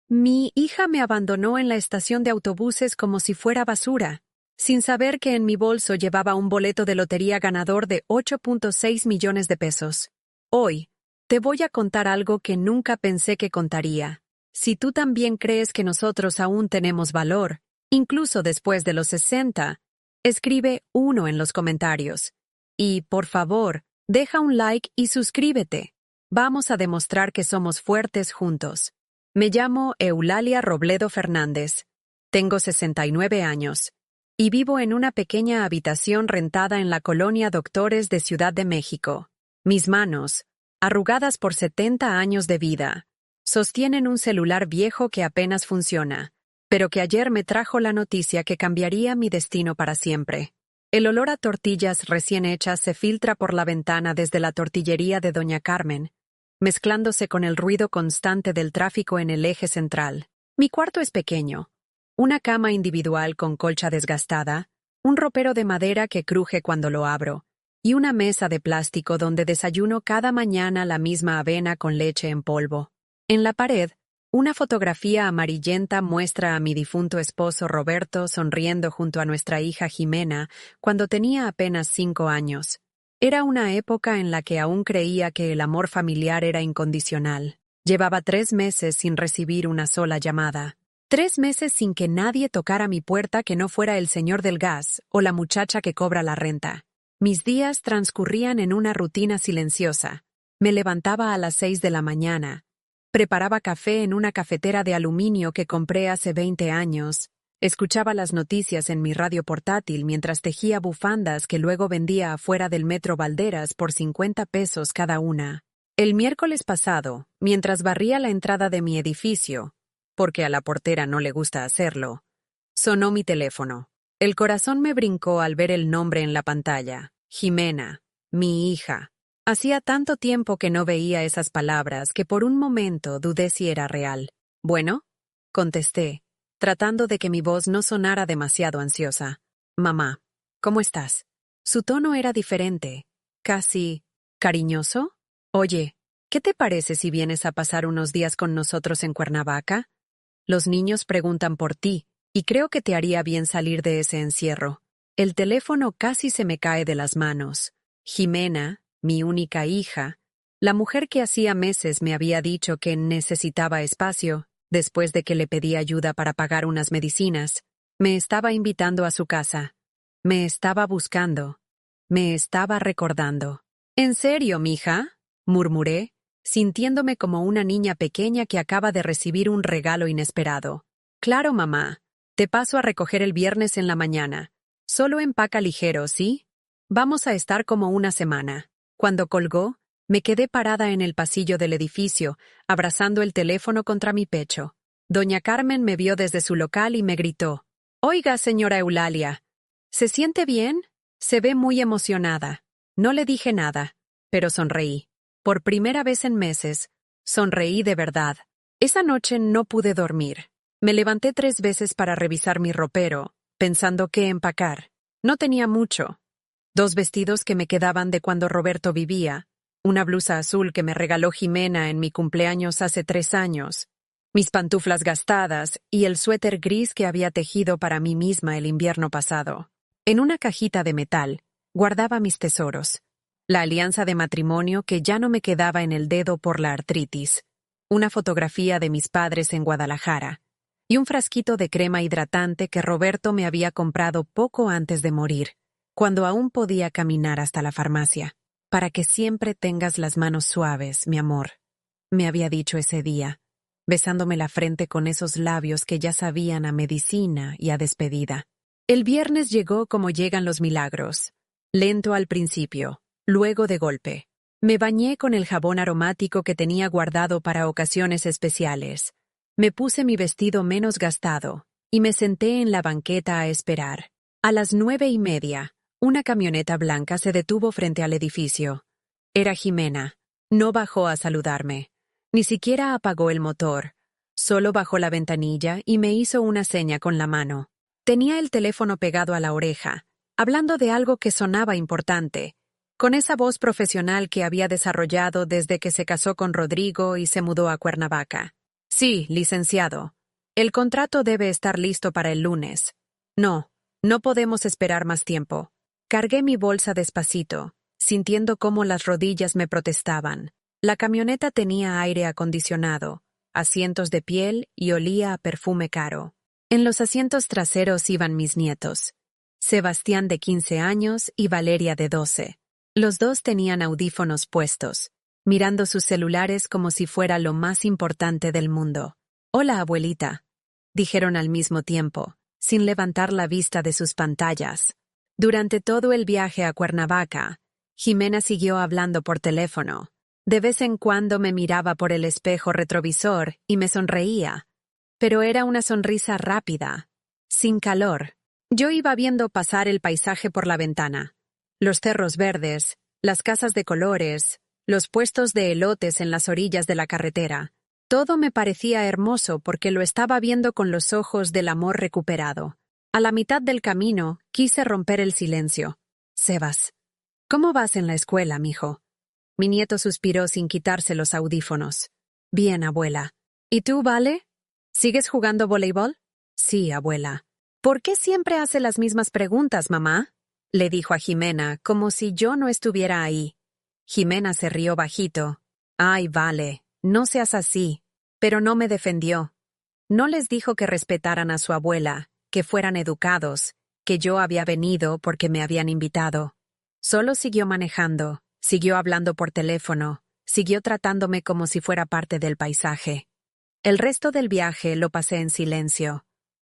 Mi hija me abandonó en la estación de autobuses como si fuera basura, sin saber que en mi bolso llevaba un boleto de lotería ganador de 8.6 millones de pesos. Hoy, te voy a contar algo que nunca pensé que contaría. Si tú también crees que nosotros aún tenemos valor, incluso después de los 60, escribe 1 en los comentarios. Y, por favor, deja un like y suscríbete. Vamos a demostrar que somos fuertes juntos. Me llamo Eulalia Robledo Fernández. Tengo 69 años. Y vivo en una pequeña habitación rentada en la colonia Doctores de Ciudad de México. Mis manos, arrugadas por 70 años de vida, sostienen un celular viejo que apenas funciona, pero que ayer me trajo la noticia que cambiaría mi destino para siempre. El olor a tortillas recién hechas se filtra por la ventana desde la tortillería de Doña Carmen, mezclándose con el ruido constante del tráfico en el eje central. Mi cuarto es pequeño. Una cama individual con colcha desgastada, un ropero de madera que cruje cuando lo abro, y una mesa de plástico donde desayuno cada mañana la misma avena con leche en polvo. En la pared, una fotografía amarillenta muestra a mi difunto esposo Roberto sonriendo junto a nuestra hija Jimena cuando tenía apenas 5 años. Era una época en la que aún creía que el amor familiar era incondicional. Llevaba 3 meses sin recibir una sola llamada. 3 meses sin que nadie tocara mi puerta que no fuera el señor del gas o la muchacha que cobra la renta. Mis días transcurrían en una rutina silenciosa. Me levantaba a las 6 de la mañana. Preparaba café en una cafetera de aluminio que compré hace 20 años. Escuchaba las noticias en mi radio portátil mientras tejía bufandas que luego vendía afuera del Metro Valderas por 50 pesos cada una. El miércoles pasado, mientras barría la entrada de mi edificio, porque a la portera no le gusta hacerlo, sonó mi teléfono. El corazón me brincó al ver el nombre en la pantalla. Jimena, mi hija. Hacía tanto tiempo que no veía esas palabras que por un momento dudé si era real. ¿Bueno? Contesté, tratando de que mi voz no sonara demasiado ansiosa. Mamá, ¿cómo estás? Su tono era diferente, casi cariñoso. Oye, ¿qué te parece si vienes a pasar unos días con nosotros en Cuernavaca? Los niños preguntan por ti, y creo que te haría bien salir de ese encierro. El teléfono casi se me cae de las manos. Jimena, mi única hija, la mujer que hacía meses me había dicho que necesitaba espacio, después de que le pedí ayuda para pagar unas medicinas, me estaba invitando a su casa. Me estaba buscando. Me estaba recordando. ¿En serio, mija? Murmuré, sintiéndome como una niña pequeña que acaba de recibir un regalo inesperado. Claro, mamá. Te paso a recoger el viernes en la mañana. Solo empaca ligero, ¿sí? Vamos a estar como una semana. Cuando colgó, me quedé parada en el pasillo del edificio, abrazando el teléfono contra mi pecho. Doña Carmen me vio desde su local y me gritó: «Oiga, señora Eulalia, ¿se siente bien? Se ve muy emocionada». No le dije nada, pero sonreí. Por primera vez en meses, sonreí de verdad. Esa noche no pude dormir. Me levanté 3 veces para revisar mi ropero, pensando qué empacar. No tenía mucho. 2 vestidos que me quedaban de cuando Roberto vivía, una blusa azul que me regaló Jimena en mi cumpleaños hace 3 años, mis pantuflas gastadas y el suéter gris que había tejido para mí misma el invierno pasado. En una cajita de metal, guardaba mis tesoros. La alianza de matrimonio que ya no me quedaba en el dedo por la artritis, una fotografía de mis padres en Guadalajara, y un frasquito de crema hidratante que Roberto me había comprado poco antes de morir, cuando aún podía caminar hasta la farmacia. «Para que siempre tengas las manos suaves, mi amor», me había dicho ese día, besándome la frente con esos labios que ya sabían a medicina y a despedida. El viernes llegó como llegan los milagros, lento al principio, luego de golpe. Me bañé con el jabón aromático que tenía guardado para ocasiones especiales. Me puse mi vestido menos gastado y me senté en la banqueta a esperar. A las 9:30, una camioneta blanca se detuvo frente al edificio. Era Jimena. No bajó a saludarme. Ni siquiera apagó el motor. Solo bajó la ventanilla y me hizo una seña con la mano. Tenía el teléfono pegado a la oreja, hablando de algo que sonaba importante, con esa voz profesional que había desarrollado desde que se casó con Rodrigo y se mudó a Cuernavaca. Sí, licenciado. El contrato debe estar listo para el lunes. No, no podemos esperar más tiempo. Cargué mi bolsa despacito, sintiendo cómo las rodillas me protestaban. La camioneta tenía aire acondicionado, asientos de piel y olía a perfume caro. En los asientos traseros iban mis nietos, Sebastián de 15 años y Valeria de 12. Los dos tenían audífonos puestos, mirando sus celulares como si fuera lo más importante del mundo. «Hola, abuelita», dijeron al mismo tiempo, sin levantar la vista de sus pantallas. Durante todo el viaje a Cuernavaca, Jimena siguió hablando por teléfono. De vez en cuando me miraba por el espejo retrovisor y me sonreía, pero era una sonrisa rápida, sin calor. Yo iba viendo pasar el paisaje por la ventana. Los cerros verdes, las casas de colores, los puestos de elotes en las orillas de la carretera. Todo me parecía hermoso porque lo estaba viendo con los ojos del amor recuperado. A la mitad del camino, quise romper el silencio. «Sebas, ¿cómo vas en la escuela, mijo?» Mi nieto suspiró sin quitarse los audífonos. «Bien, abuela. ¿Y tú, Vale? ¿Sigues jugando voleibol?» «Sí, abuela». «¿Por qué siempre hace las mismas preguntas, mamá?», le dijo a Jimena, como si yo no estuviera ahí. Jimena se rió bajito. «Ay, Vale, no seas así». Pero no me defendió. No les dijo que respetaran a su abuela, que fueran educados, que yo había venido porque me habían invitado. Solo siguió manejando, siguió hablando por teléfono, siguió tratándome como si fuera parte del paisaje. El resto del viaje lo pasé en silencio,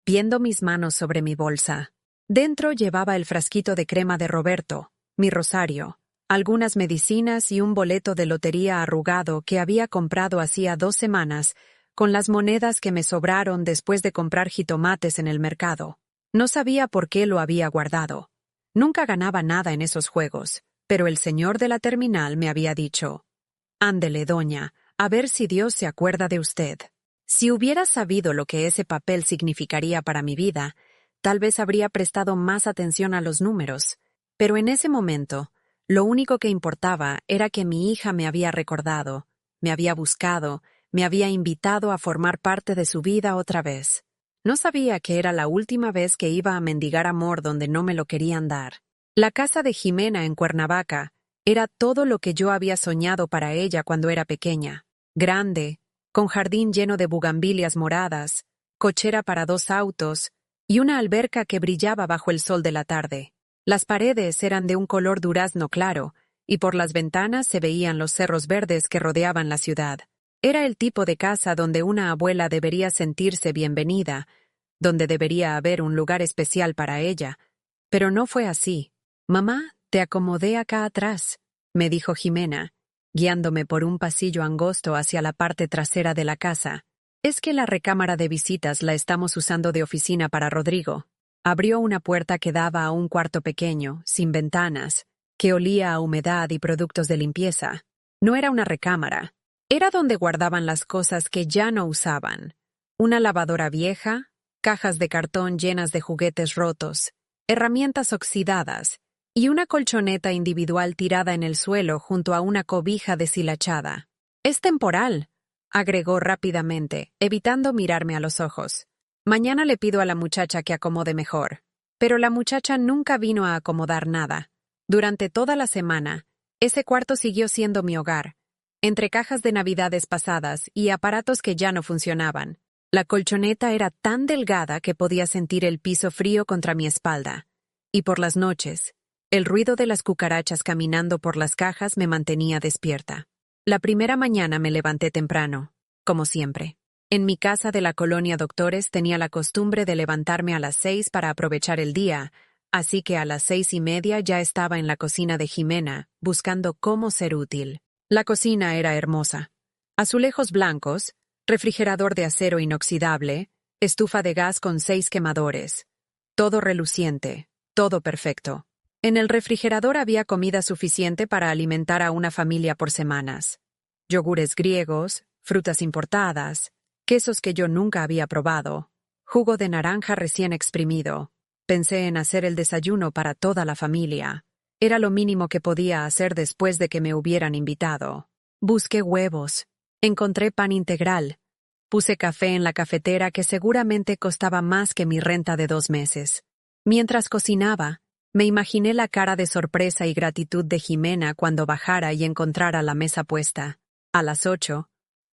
viendo mis manos sobre mi bolsa. Dentro llevaba el frasquito de crema de Roberto, mi rosario, algunas medicinas y un boleto de lotería arrugado que había comprado hacía 2 semanas con las monedas que me sobraron después de comprar jitomates en el mercado. No sabía por qué lo había guardado. Nunca ganaba nada en esos juegos, pero el señor de la terminal me había dicho: «Ándele, doña, a ver si Dios se acuerda de usted». Si hubiera sabido lo que ese papel significaría para mi vida, tal vez habría prestado más atención a los números, pero en ese momento, lo único que importaba era que mi hija me había recordado, me había buscado, me había invitado a formar parte de su vida otra vez. No sabía que era la última vez que iba a mendigar amor donde no me lo querían dar. La casa de Jimena en Cuernavaca era todo lo que yo había soñado para ella cuando era pequeña. Grande, con jardín lleno de bugambilias moradas, cochera para 2 autos y una alberca que brillaba bajo el sol de la tarde. Las paredes eran de un color durazno claro, y por las ventanas se veían los cerros verdes que rodeaban la ciudad. Era el tipo de casa donde una abuela debería sentirse bienvenida, donde debería haber un lugar especial para ella. Pero no fue así. «Mamá, te acomodé acá atrás», me dijo Jimena, guiándome por un pasillo angosto hacia la parte trasera de la casa. «Es que la recámara de visitas la estamos usando de oficina para Rodrigo». Abrió una puerta que daba a un cuarto pequeño, sin ventanas, que olía a humedad y productos de limpieza. No era una recámara. Era donde guardaban las cosas que ya no usaban. Una lavadora vieja, cajas de cartón llenas de juguetes rotos, herramientas oxidadas y una colchoneta individual tirada en el suelo junto a una cobija deshilachada. «Es temporal», agregó rápidamente, evitando mirarme a los ojos. «Mañana le pido a la muchacha que acomode mejor». Pero la muchacha nunca vino a acomodar nada. Durante toda la semana, ese cuarto siguió siendo mi hogar, entre cajas de navidades pasadas y aparatos que ya no funcionaban. La colchoneta era tan delgada que podía sentir el piso frío contra mi espalda. Y por las noches, el ruido de las cucarachas caminando por las cajas me mantenía despierta. La primera mañana me levanté temprano, como siempre. En mi casa de la colonia Doctores tenía la costumbre de levantarme a las 6 para aprovechar el día, así que a las 6:30 ya estaba en la cocina de Jimena, buscando cómo ser útil. La cocina era hermosa. Azulejos blancos, refrigerador de acero inoxidable, estufa de gas con 6 quemadores. Todo reluciente, todo perfecto. En el refrigerador había comida suficiente para alimentar a una familia por semanas. Yogures griegos, frutas importadas, quesos que yo nunca había probado, jugo de naranja recién exprimido. Pensé en hacer el desayuno para toda la familia. Era lo mínimo que podía hacer después de que me hubieran invitado. Busqué huevos. Encontré pan integral. Puse café en la cafetera que seguramente costaba más que mi renta de 2 meses. Mientras cocinaba, me imaginé la cara de sorpresa y gratitud de Jimena cuando bajara y encontrara la mesa puesta. A las 8,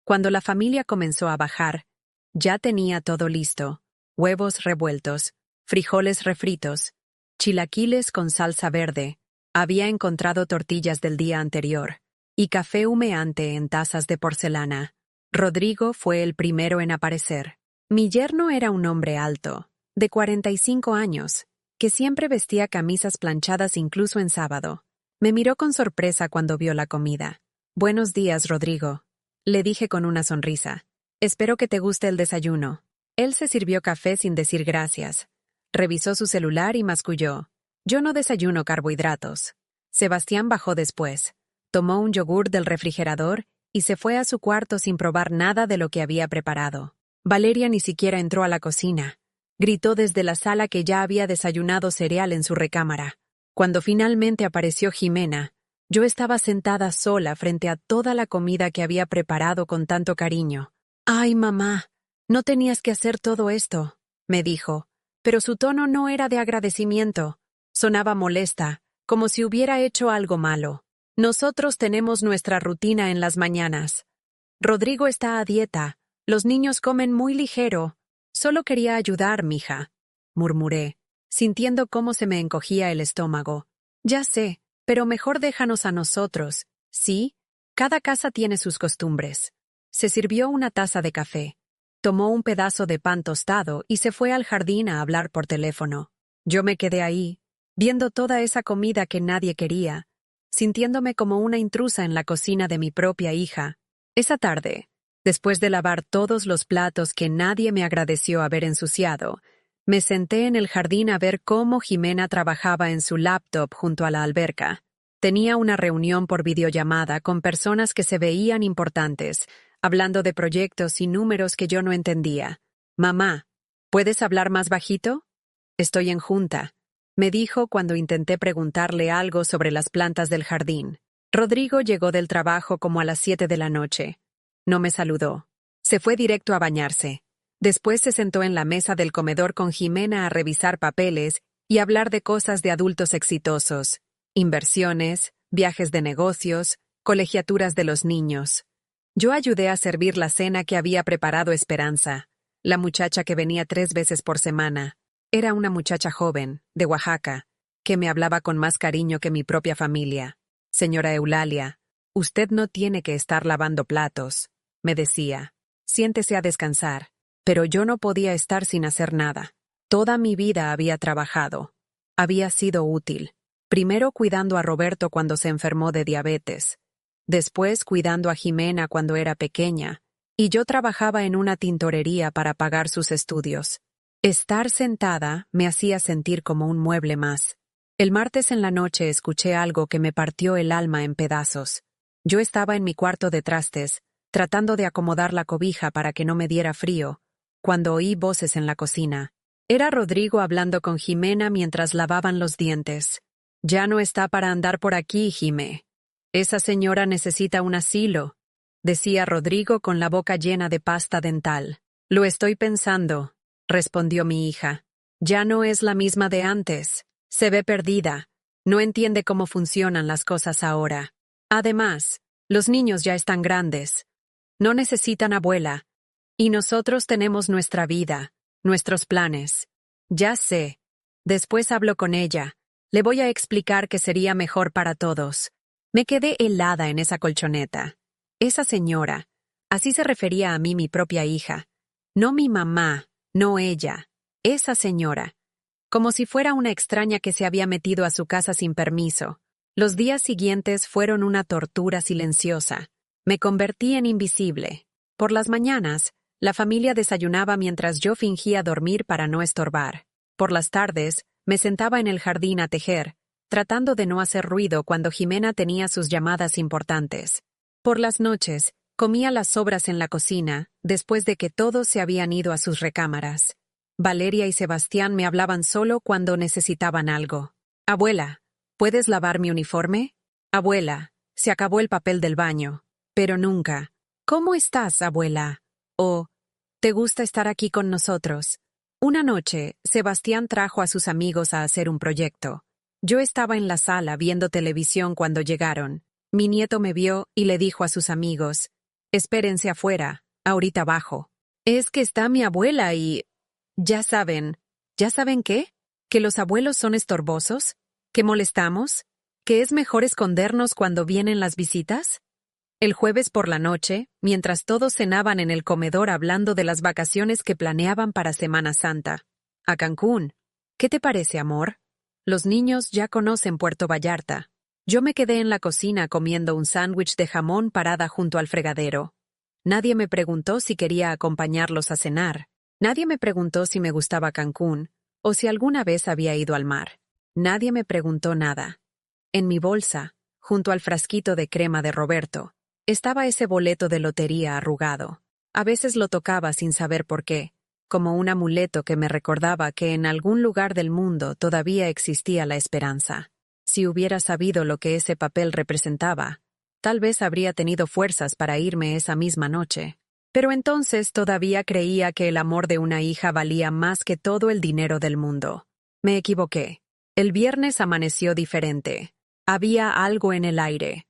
cuando la familia comenzó a bajar, ya tenía todo listo: huevos revueltos, frijoles refritos, chilaquiles con salsa verde, había encontrado tortillas del día anterior, y café humeante en tazas de porcelana. Rodrigo fue el primero en aparecer. Mi yerno era un hombre alto, de 45 años, que siempre vestía camisas planchadas incluso en sábado. Me miró con sorpresa cuando vio la comida. «Buenos días, Rodrigo», le dije con una sonrisa. «Espero que te guste el desayuno». Él se sirvió café sin decir gracias. Revisó su celular y masculló. «Yo no desayuno carbohidratos». Sebastián bajó después. Tomó un yogur del refrigerador y se fue a su cuarto sin probar nada de lo que había preparado. Valeria ni siquiera entró a la cocina. Gritó desde la sala que ya había desayunado cereal en su recámara. Cuando finalmente apareció Jimena, yo estaba sentada sola frente a toda la comida que había preparado con tanto cariño. «Ay, mamá, no tenías que hacer todo esto», me dijo, pero su tono no era de agradecimiento. Sonaba molesta, como si hubiera hecho algo malo. «Nosotros tenemos nuestra rutina en las mañanas. Rodrigo está a dieta, los niños comen muy ligero. Solo quería ayudar, mija», murmuré, sintiendo cómo se me encogía el estómago. «Ya sé, pero mejor déjanos a nosotros, ¿sí? Cada casa tiene sus costumbres». Se sirvió una taza de café. Tomó un pedazo de pan tostado y se fue al jardín a hablar por teléfono. Yo me quedé ahí, viendo toda esa comida que nadie quería, sintiéndome como una intrusa en la cocina de mi propia hija. Esa tarde, después de lavar todos los platos que nadie me agradeció haber ensuciado, me senté en el jardín a ver cómo Jimena trabajaba en su laptop junto a la alberca. Tenía una reunión por videollamada con personas que se veían importantes, hablando de proyectos y números que yo no entendía. «Mamá, ¿puedes hablar más bajito? Estoy en junta», me dijo cuando intenté preguntarle algo sobre las plantas del jardín. Rodrigo llegó del trabajo como a las 7 de la noche. No me saludó. Se fue directo a bañarse. Después se sentó en la mesa del comedor con Jimena a revisar papeles y hablar de cosas de adultos exitosos: inversiones, viajes de negocios, colegiaturas de los niños. Yo ayudé a servir la cena que había preparado Esperanza, la muchacha que venía 3 veces por semana. Era una muchacha joven, de Oaxaca, que me hablaba con más cariño que mi propia familia. «Señora Eulalia, usted no tiene que estar lavando platos», me decía. «Siéntese a descansar». Pero yo no podía estar sin hacer nada. Toda mi vida había trabajado. Había sido útil. Primero cuidando a Roberto cuando se enfermó de diabetes. Después cuidando a Jimena cuando era pequeña. Y yo trabajaba en una tintorería para pagar sus estudios. Estar sentada me hacía sentir como un mueble más. El martes en la noche escuché algo que me partió el alma en pedazos. Yo estaba en mi cuarto de trastes, tratando de acomodar la cobija para que no me diera frío, cuando oí voces en la cocina. Era Rodrigo hablando con Jimena mientras lavaban los dientes. «Ya no está para andar por aquí, Jimé. Esa señora necesita un asilo», decía Rodrigo con la boca llena de pasta dental. «Lo estoy pensando», respondió mi hija. «Ya no es la misma de antes. Se ve perdida. No entiende cómo funcionan las cosas ahora. Además, los niños ya están grandes. No necesitan abuela. Y nosotros tenemos nuestra vida, nuestros planes». «Ya sé. Después hablo con ella. Le voy a explicar que sería mejor para todos». Me quedé helada en esa colchoneta. Esa señora, así se refería a mí mi propia hija. No mi mamá, no ella. Esa señora. Como si fuera una extraña que se había metido a su casa sin permiso. Los días siguientes fueron una tortura silenciosa. Me convertí en invisible. Por las mañanas, la familia desayunaba mientras yo fingía dormir para no estorbar. Por las tardes, me sentaba en el jardín a tejer, tratando de no hacer ruido cuando Jimena tenía sus llamadas importantes. Por las noches, comía las sobras en la cocina, después de que todos se habían ido a sus recámaras. Valeria y Sebastián me hablaban solo cuando necesitaban algo. «Abuela, ¿puedes lavar mi uniforme? Abuela, se acabó el papel del baño». Pero nunca, «¿Cómo estás, abuela?», o ¿Te gusta estar aquí con nosotros? Una noche, Sebastián trajo a sus amigos a hacer un proyecto. Yo estaba en la sala viendo televisión cuando llegaron. Mi nieto me vio y le dijo a sus amigos: «Espérense afuera, ahorita bajo». Es que está mi abuela y... Ya saben. ¿Ya saben qué? ¿Que los abuelos son estorbosos? ¿Que molestamos? ¿Que es mejor escondernos cuando vienen las visitas? El jueves por la noche, mientras todos cenaban en el comedor hablando de las vacaciones que planeaban para Semana Santa. A Cancún. ¿Qué te parece, amor? Los niños ya conocen Puerto Vallarta. Yo me quedé en la cocina comiendo un sándwich de jamón parada junto al fregadero. Nadie me preguntó si quería acompañarlos a cenar. Nadie me preguntó si me gustaba Cancún, o si alguna vez había ido al mar. Nadie me preguntó nada. En mi bolsa, junto al frasquito de crema de Roberto, estaba ese boleto de lotería arrugado. A veces lo tocaba sin saber por qué, como un amuleto que me recordaba que en algún lugar del mundo todavía existía la esperanza. Si hubiera sabido lo que ese papel representaba, tal vez habría tenido fuerzas para irme esa misma noche. Pero entonces todavía creía que el amor de una hija valía más que todo el dinero del mundo. Me equivoqué. El viernes amaneció diferente. Había algo en el aire.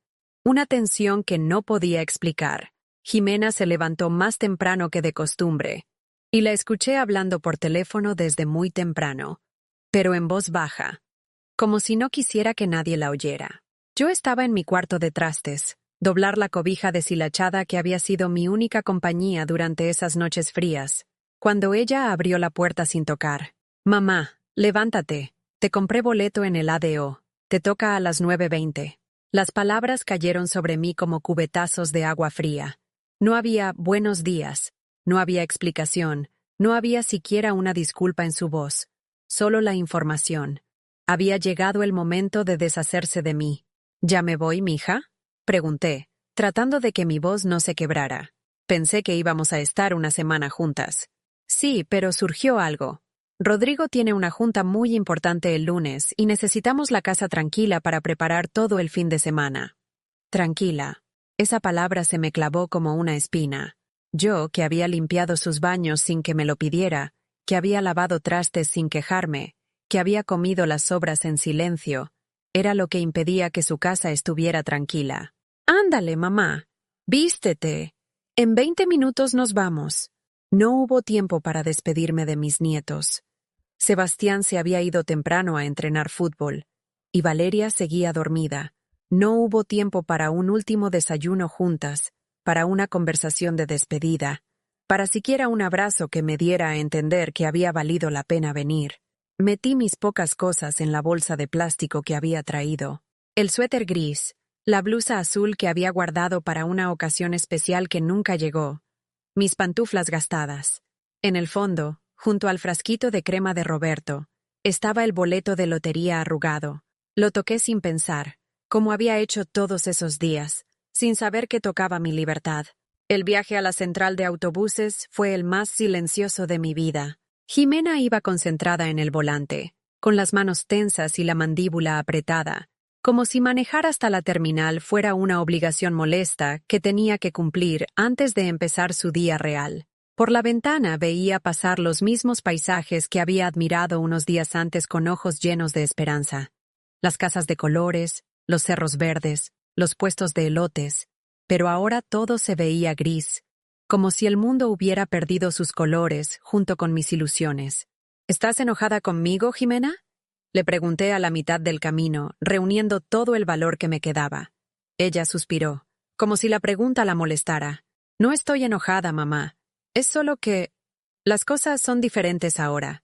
Una tensión que no podía explicar. Jimena se levantó más temprano que de costumbre, y la escuché hablando por teléfono desde muy temprano, pero en voz baja, como si no quisiera que nadie la oyera. Yo estaba en mi cuarto de trastes, doblar la cobija deshilachada que había sido mi única compañía durante esas noches frías, cuando ella abrió la puerta sin tocar. «Mamá, levántate, te compré boleto en el ADO, te toca a las 9:20». Las palabras cayeron sobre mí como cubetazos de agua fría. No había buenos días, no había explicación, no había siquiera una disculpa en su voz, solo la información. Había llegado el momento de deshacerse de mí. «¿Ya me voy, mija?», pregunté, tratando de que mi voz no se quebrara. Pensé que íbamos a estar una semana juntas. Sí, pero surgió algo. Rodrigo tiene una junta muy importante el lunes y necesitamos la casa tranquila para preparar todo el fin de semana. Tranquila. Esa palabra se me clavó como una espina. Yo, que había limpiado sus baños sin que me lo pidiera, que había lavado trastes sin quejarme, que había comido las sobras en silencio, era lo que impedía que su casa estuviera tranquila. «Ándale, mamá. Vístete. En 20 minutos nos vamos». No hubo tiempo para despedirme de mis nietos. Sebastián se había ido temprano a entrenar fútbol, y Valeria seguía dormida. No hubo tiempo para un último desayuno juntas, para una conversación de despedida, para siquiera un abrazo que me diera a entender que había valido la pena venir. Metí mis pocas cosas en la bolsa de plástico que había traído. El suéter gris, la blusa azul que había guardado para una ocasión especial que nunca llegó, mis pantuflas gastadas. En el fondo, junto al frasquito de crema de Roberto, estaba el boleto de lotería arrugado. Lo toqué sin pensar, como había hecho todos esos días, sin saber que tocaba mi libertad. El viaje a la central de autobuses fue el más silencioso de mi vida. Jimena iba concentrada en el volante, con las manos tensas y la mandíbula apretada, como si manejar hasta la terminal fuera una obligación molesta que tenía que cumplir antes de empezar su día real. Por la ventana veía pasar los mismos paisajes que había admirado unos días antes con ojos llenos de esperanza. Las casas de colores, los cerros verdes, los puestos de elotes, pero ahora todo se veía gris, como si el mundo hubiera perdido sus colores junto con mis ilusiones. «¿Estás enojada conmigo, Jimena?», le pregunté a la mitad del camino, reuniendo todo el valor que me quedaba. Ella suspiró, como si la pregunta la molestara. «No estoy enojada, mamá. Es solo que... las cosas son diferentes ahora.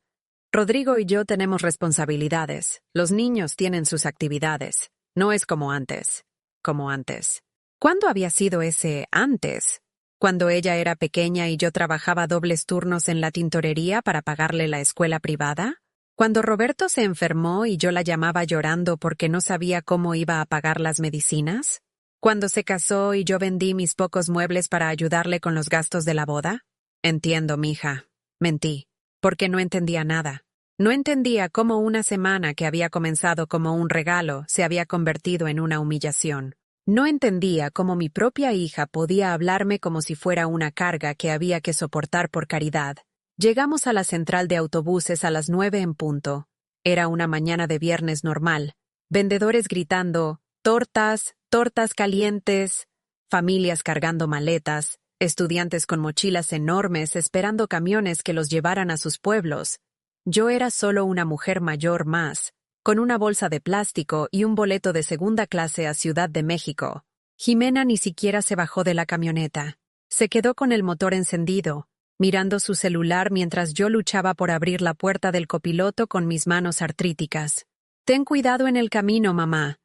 Rodrigo y yo tenemos responsabilidades. Los niños tienen sus actividades. No es como antes. Como antes». ¿Cuándo había sido ese antes? ¿Cuando ella era pequeña y yo trabajaba dobles turnos en la tintorería para pagarle la escuela privada? ¿Cuando Roberto se enfermó y yo la llamaba llorando porque no sabía cómo iba a pagar las medicinas? ¿Cuando se casó y yo vendí mis pocos muebles para ayudarle con los gastos de la boda? Entiendo, mija. Mentí, porque no entendía nada. No entendía cómo una semana que había comenzado como un regalo se había convertido en una humillación. No entendía cómo mi propia hija podía hablarme como si fuera una carga que había que soportar por caridad. Llegamos a la central de autobuses a las 9 en punto. Era una mañana de viernes normal. Vendedores gritando, tortas, tortas calientes, familias cargando maletas, estudiantes con mochilas enormes esperando camiones que los llevaran a sus pueblos. Yo era solo una mujer mayor más, con una bolsa de plástico y un boleto de segunda clase a Ciudad de México. Jimena ni siquiera se bajó de la camioneta. Se quedó con el motor encendido, mirando su celular mientras yo luchaba por abrir la puerta del copiloto con mis manos artríticas. «Ten cuidado en el camino, mamá»,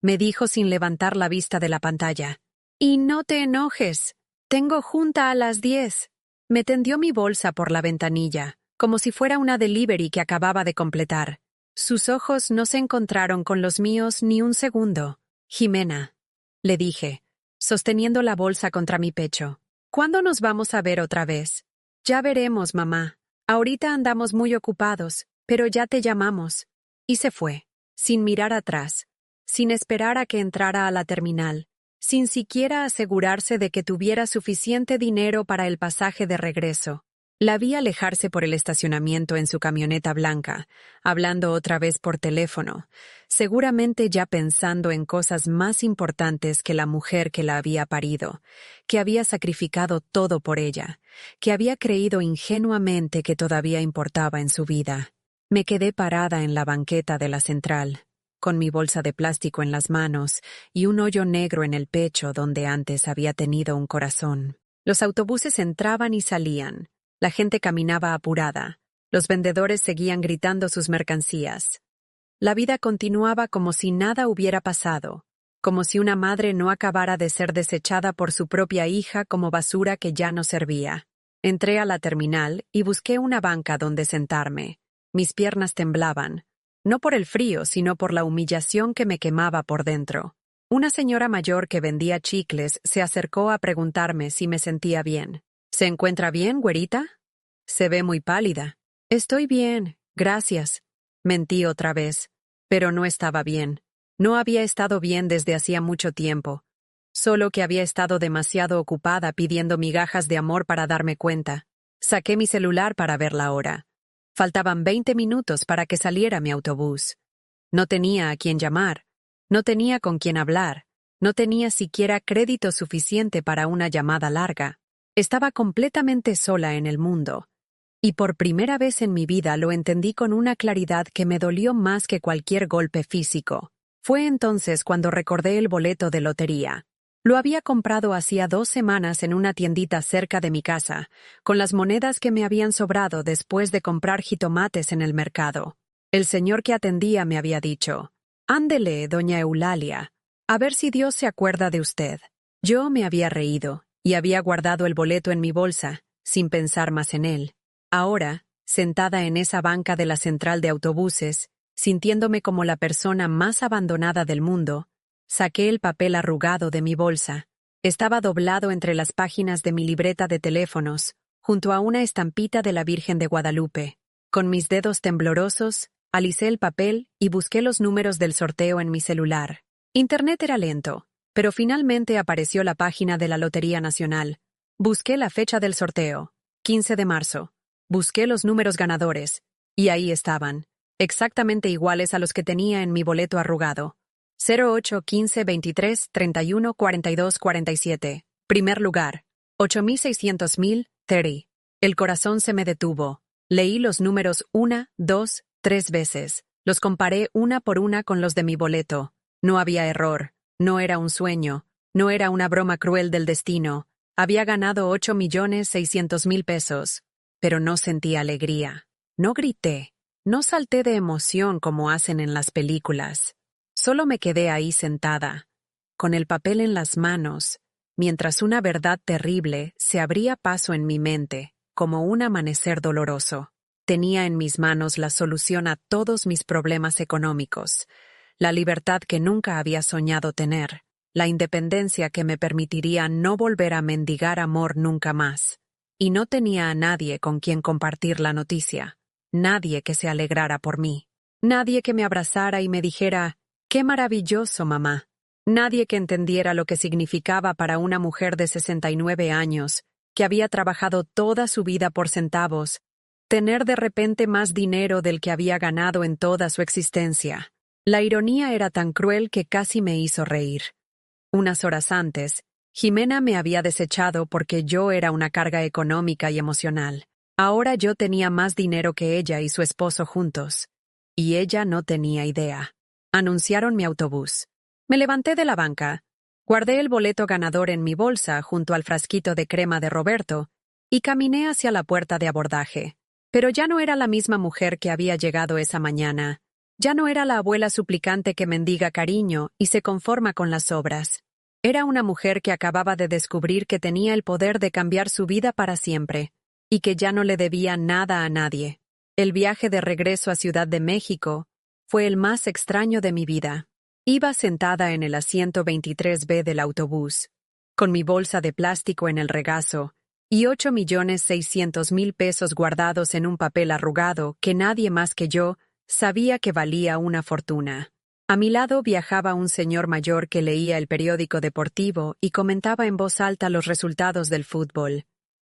me dijo sin levantar la vista de la pantalla. «Y no te enojes. Tengo junta a las 10». Me tendió mi bolsa por la ventanilla, como si fuera una delivery que acababa de completar. Sus ojos no se encontraron con los míos ni un segundo. «Jimena», le dije, sosteniendo la bolsa contra mi pecho. «¿Cuándo nos vamos a ver otra vez?» «Ya veremos, mamá. Ahorita andamos muy ocupados, pero ya te llamamos». Y se fue, sin mirar atrás, sin esperar a que entrara a la terminal, sin siquiera asegurarse de que tuviera suficiente dinero para el pasaje de regreso. La vi alejarse por el estacionamiento en su camioneta blanca, hablando otra vez por teléfono, seguramente ya pensando en cosas más importantes que la mujer que la había parido, que había sacrificado todo por ella, que había creído ingenuamente que todavía importaba en su vida. Me quedé parada en la banqueta de la central, con mi bolsa de plástico en las manos y un hoyo negro en el pecho donde antes había tenido un corazón. Los autobuses entraban y salían. La gente caminaba apurada. Los vendedores seguían gritando sus mercancías. La vida continuaba como si nada hubiera pasado, como si una madre no acabara de ser desechada por su propia hija como basura que ya no servía. Entré a la terminal y busqué una banca donde sentarme. Mis piernas temblaban, no por el frío, sino por la humillación que me quemaba por dentro. Una señora mayor que vendía chicles se acercó a preguntarme si me sentía bien. «¿Se encuentra bien, güerita?» «Se ve muy pálida». «Estoy bien, gracias». Mentí otra vez, pero no estaba bien. No había estado bien desde hacía mucho tiempo. Solo que había estado demasiado ocupada pidiendo migajas de amor para darme cuenta. Saqué mi celular para ver la hora. Faltaban 20 minutos para que saliera mi autobús. No tenía a quién llamar, no tenía con quién hablar, no tenía siquiera crédito suficiente para una llamada larga. Estaba completamente sola en el mundo. Y por primera vez en mi vida lo entendí con una claridad que me dolió más que cualquier golpe físico. Fue entonces cuando recordé el boleto de lotería. Lo había comprado hacía 2 semanas en una tiendita cerca de mi casa, con las monedas que me habían sobrado después de comprar jitomates en el mercado. El señor que atendía me había dicho: «Ándele, doña Eulalia, a ver si Dios se acuerda de usted». Yo me había reído y había guardado el boleto en mi bolsa, sin pensar más en él. Ahora, sentada en esa banca de la central de autobuses, sintiéndome como la persona más abandonada del mundo, saqué el papel arrugado de mi bolsa. Estaba doblado entre las páginas de mi libreta de teléfonos, junto a una estampita de la Virgen de Guadalupe. Con mis dedos temblorosos, alicé el papel y busqué los números del sorteo en mi celular. Internet era lento, pero finalmente apareció la página de la Lotería Nacional. Busqué la fecha del sorteo, 15 de marzo. Busqué los números ganadores, y ahí estaban, exactamente iguales a los que tenía en mi boleto arrugado. 08, 15, 23, 31, 42, 47. Primer lugar. 8.600.000, 30. El corazón se me detuvo. Leí los números 1, 2, 3 veces. Los comparé una por una con los de mi boleto. No había error. No era un sueño. No era una broma cruel del destino. Había ganado 8.600.000 pesos. Pero no sentí alegría. No grité. No salté de emoción como hacen en las películas. Solo me quedé ahí sentada, con el papel en las manos, mientras una verdad terrible se abría paso en mi mente, como un amanecer doloroso. Tenía en mis manos la solución a todos mis problemas económicos, la libertad que nunca había soñado tener, la independencia que me permitiría no volver a mendigar amor nunca más. Y no tenía a nadie con quien compartir la noticia, nadie que se alegrara por mí, nadie que me abrazara y me dijera: «¡Qué maravilloso, mamá!». Nadie que entendiera lo que significaba para una mujer de 69 años, que había trabajado toda su vida por centavos, tener de repente más dinero del que había ganado en toda su existencia. La ironía era tan cruel que casi me hizo reír. Unas horas antes, Jimena me había desechado porque yo era una carga económica y emocional. Ahora yo tenía más dinero que ella y su esposo juntos. Y ella no tenía idea. Anunciaron mi autobús. Me levanté de la banca, guardé el boleto ganador en mi bolsa junto al frasquito de crema de Roberto y caminé hacia la puerta de abordaje. Pero ya no era la misma mujer que había llegado esa mañana. Ya no era la abuela suplicante que mendiga cariño y se conforma con las obras. Era una mujer que acababa de descubrir que tenía el poder de cambiar su vida para siempre, y que ya no le debía nada a nadie. El viaje de regreso a Ciudad de México fue el más extraño de mi vida. Iba sentada en el asiento 23B del autobús, con mi bolsa de plástico en el regazo, y 8.600.000 pesos guardados en un papel arrugado que nadie más que yo sabía que valía una fortuna. A mi lado viajaba un señor mayor que leía el periódico deportivo y comentaba en voz alta los resultados del fútbol.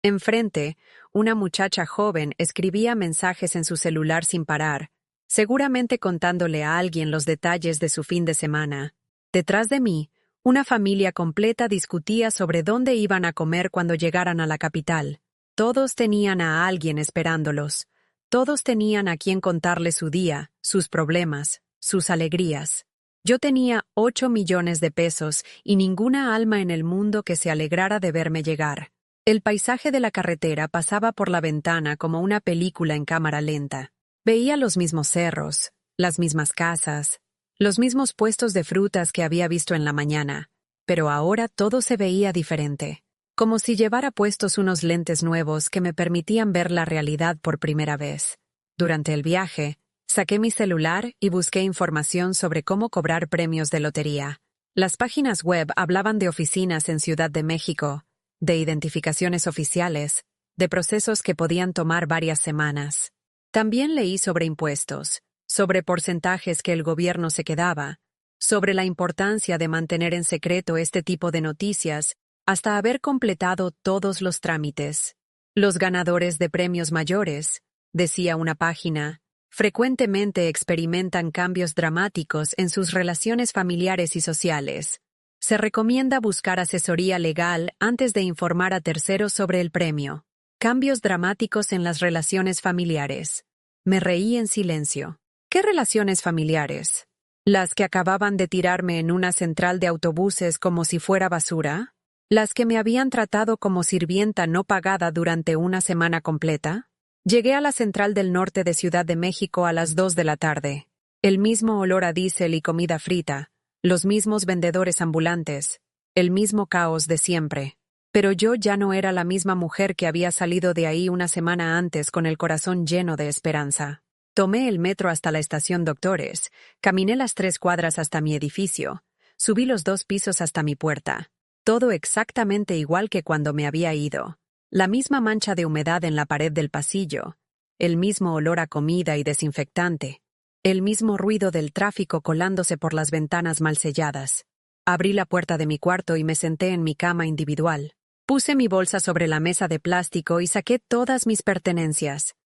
Enfrente, una muchacha joven escribía mensajes en su celular sin parar, seguramente contándole a alguien los detalles de su fin de semana. Detrás de mí, una familia completa discutía sobre dónde iban a comer cuando llegaran a la capital. Todos tenían a alguien esperándolos. Todos tenían a quien contarle su día, sus problemas, sus alegrías. Yo tenía 8 millones de pesos y ninguna alma en el mundo que se alegrara de verme llegar. El paisaje de la carretera pasaba por la ventana como una película en cámara lenta. Veía los mismos cerros, las mismas casas, los mismos puestos de frutas que había visto en la mañana, pero ahora todo se veía diferente, como si llevara puestos unos lentes nuevos que me permitían ver la realidad por primera vez. Durante el viaje, saqué mi celular y busqué información sobre cómo cobrar premios de lotería. Las páginas web hablaban de oficinas en Ciudad de México, de identificaciones oficiales, de procesos que podían tomar varias semanas. También leí sobre impuestos, sobre porcentajes que el gobierno se quedaba, sobre la importancia de mantener en secreto este tipo de noticias hasta haber completado todos los trámites. Los ganadores de premios mayores, decía una página, frecuentemente experimentan cambios dramáticos en sus relaciones familiares y sociales. Se recomienda buscar asesoría legal antes de informar a terceros sobre el premio. Cambios dramáticos en las relaciones familiares. Me reí en silencio. ¿Qué relaciones familiares? ¿Las que acababan de tirarme en una central de autobuses como si fuera basura? ¿Las que me habían tratado como sirvienta no pagada durante una semana completa? Llegué a la central del norte de Ciudad de México a las 2 de la tarde. El mismo olor a diésel y comida frita, los mismos vendedores ambulantes, el mismo caos de siempre. Pero yo ya no era la misma mujer que había salido de ahí una semana antes con el corazón lleno de esperanza. Tomé el metro hasta la estación Doctores, caminé las 3 cuadras hasta mi edificio, subí los 2 pisos hasta mi puerta. Todo exactamente igual que cuando me había ido. La misma mancha de humedad en la pared del pasillo, el mismo olor a comida y desinfectante, el mismo ruido del tráfico colándose por las ventanas mal selladas. Abrí la puerta de mi cuarto y me senté en mi cama individual. Puse mi bolsa sobre la mesa de plástico y saqué todas mis pertenencias.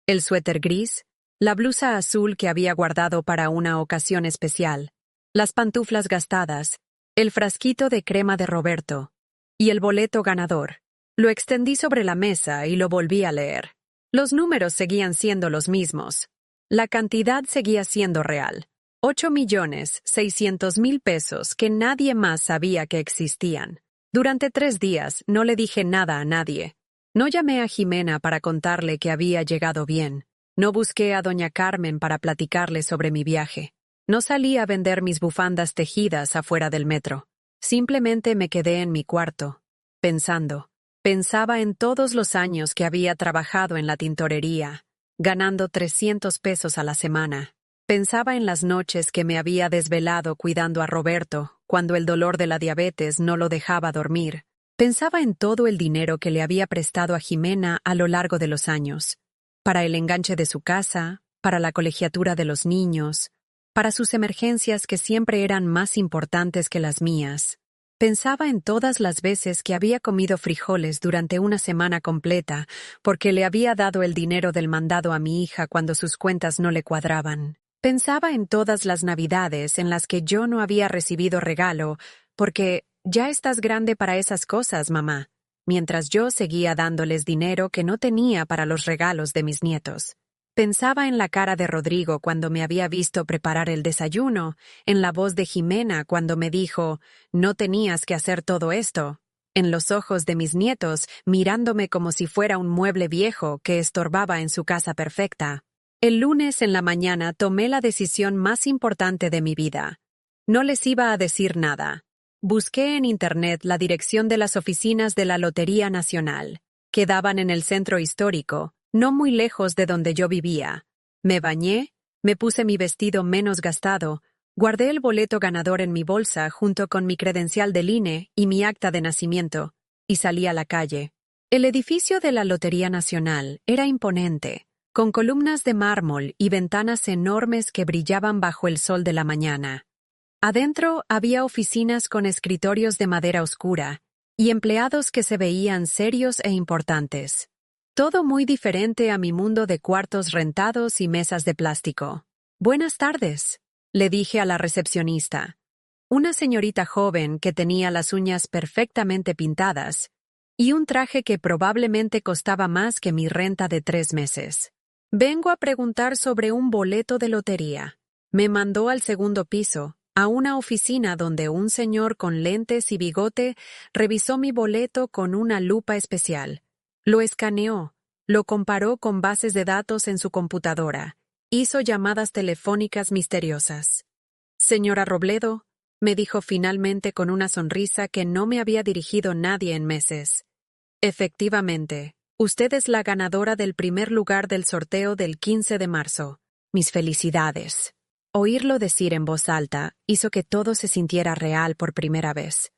El suéter gris, la blusa azul que había guardado para una ocasión especial, las pantuflas gastadas, el frasquito de crema de Roberto y el boleto ganador. Lo extendí sobre la mesa y lo volví a leer. Los números seguían siendo los mismos. La cantidad seguía siendo real. 8.600.000 pesos que nadie más sabía que existían. Durante 3 días no le dije nada a nadie. No llamé a Jimena para contarle que había llegado bien. No busqué a doña Carmen para platicarle sobre mi viaje. No salí a vender mis bufandas tejidas afuera del metro. Simplemente me quedé en mi cuarto, pensando. Pensaba en todos los años que había trabajado en la tintorería, ganando 300 pesos a la semana. Pensaba en las noches que me había desvelado cuidando a Roberto, cuando el dolor de la diabetes no lo dejaba dormir. Pensaba en todo el dinero que le había prestado a Jimena a lo largo de los años, para el enganche de su casa, para la colegiatura de los niños, para sus emergencias que siempre eran más importantes que las mías. Pensaba en todas las veces que había comido frijoles durante una semana completa porque le había dado el dinero del mandado a mi hija cuando sus cuentas no le cuadraban. Pensaba en todas las Navidades en las que yo no había recibido regalo porque ya estás grande para esas cosas, mamá, mientras yo seguía dándoles dinero que no tenía para los regalos de mis nietos. Pensaba en la cara de Rodrigo cuando me había visto preparar el desayuno, en la voz de Jimena cuando me dijo, no tenías que hacer todo esto, en los ojos de mis nietos mirándome como si fuera un mueble viejo que estorbaba en su casa perfecta. El lunes en la mañana tomé la decisión más importante de mi vida. No les iba a decir nada. Busqué en Internet la dirección de las oficinas de la Lotería Nacional. Quedaban en el centro histórico, no muy lejos de donde yo vivía. Me bañé, me puse mi vestido menos gastado, guardé el boleto ganador en mi bolsa junto con mi credencial del INE y mi acta de nacimiento, y salí a la calle. El edificio de la Lotería Nacional era imponente, con columnas de mármol y ventanas enormes que brillaban bajo el sol de la mañana. Adentro había oficinas con escritorios de madera oscura y empleados que se veían serios e importantes. Todo muy diferente a mi mundo de cuartos rentados y mesas de plástico. «Buenas tardes», le dije a la recepcionista. Una señorita joven que tenía las uñas perfectamente pintadas y un traje que probablemente costaba más que mi renta de 3 meses. «Vengo a preguntar sobre un boleto de lotería». Me mandó al segundo piso, a una oficina donde un señor con lentes y bigote revisó mi boleto con una lupa especial. Lo escaneó, lo comparó con bases de datos en su computadora, hizo llamadas telefónicas misteriosas. «Señora Robledo», me dijo finalmente con una sonrisa que no me había dirigido nadie en meses. «Efectivamente, usted es la ganadora del primer lugar del sorteo del 15 de marzo. Mis felicidades». Oírlo decir en voz alta hizo que todo se sintiera real por primera vez.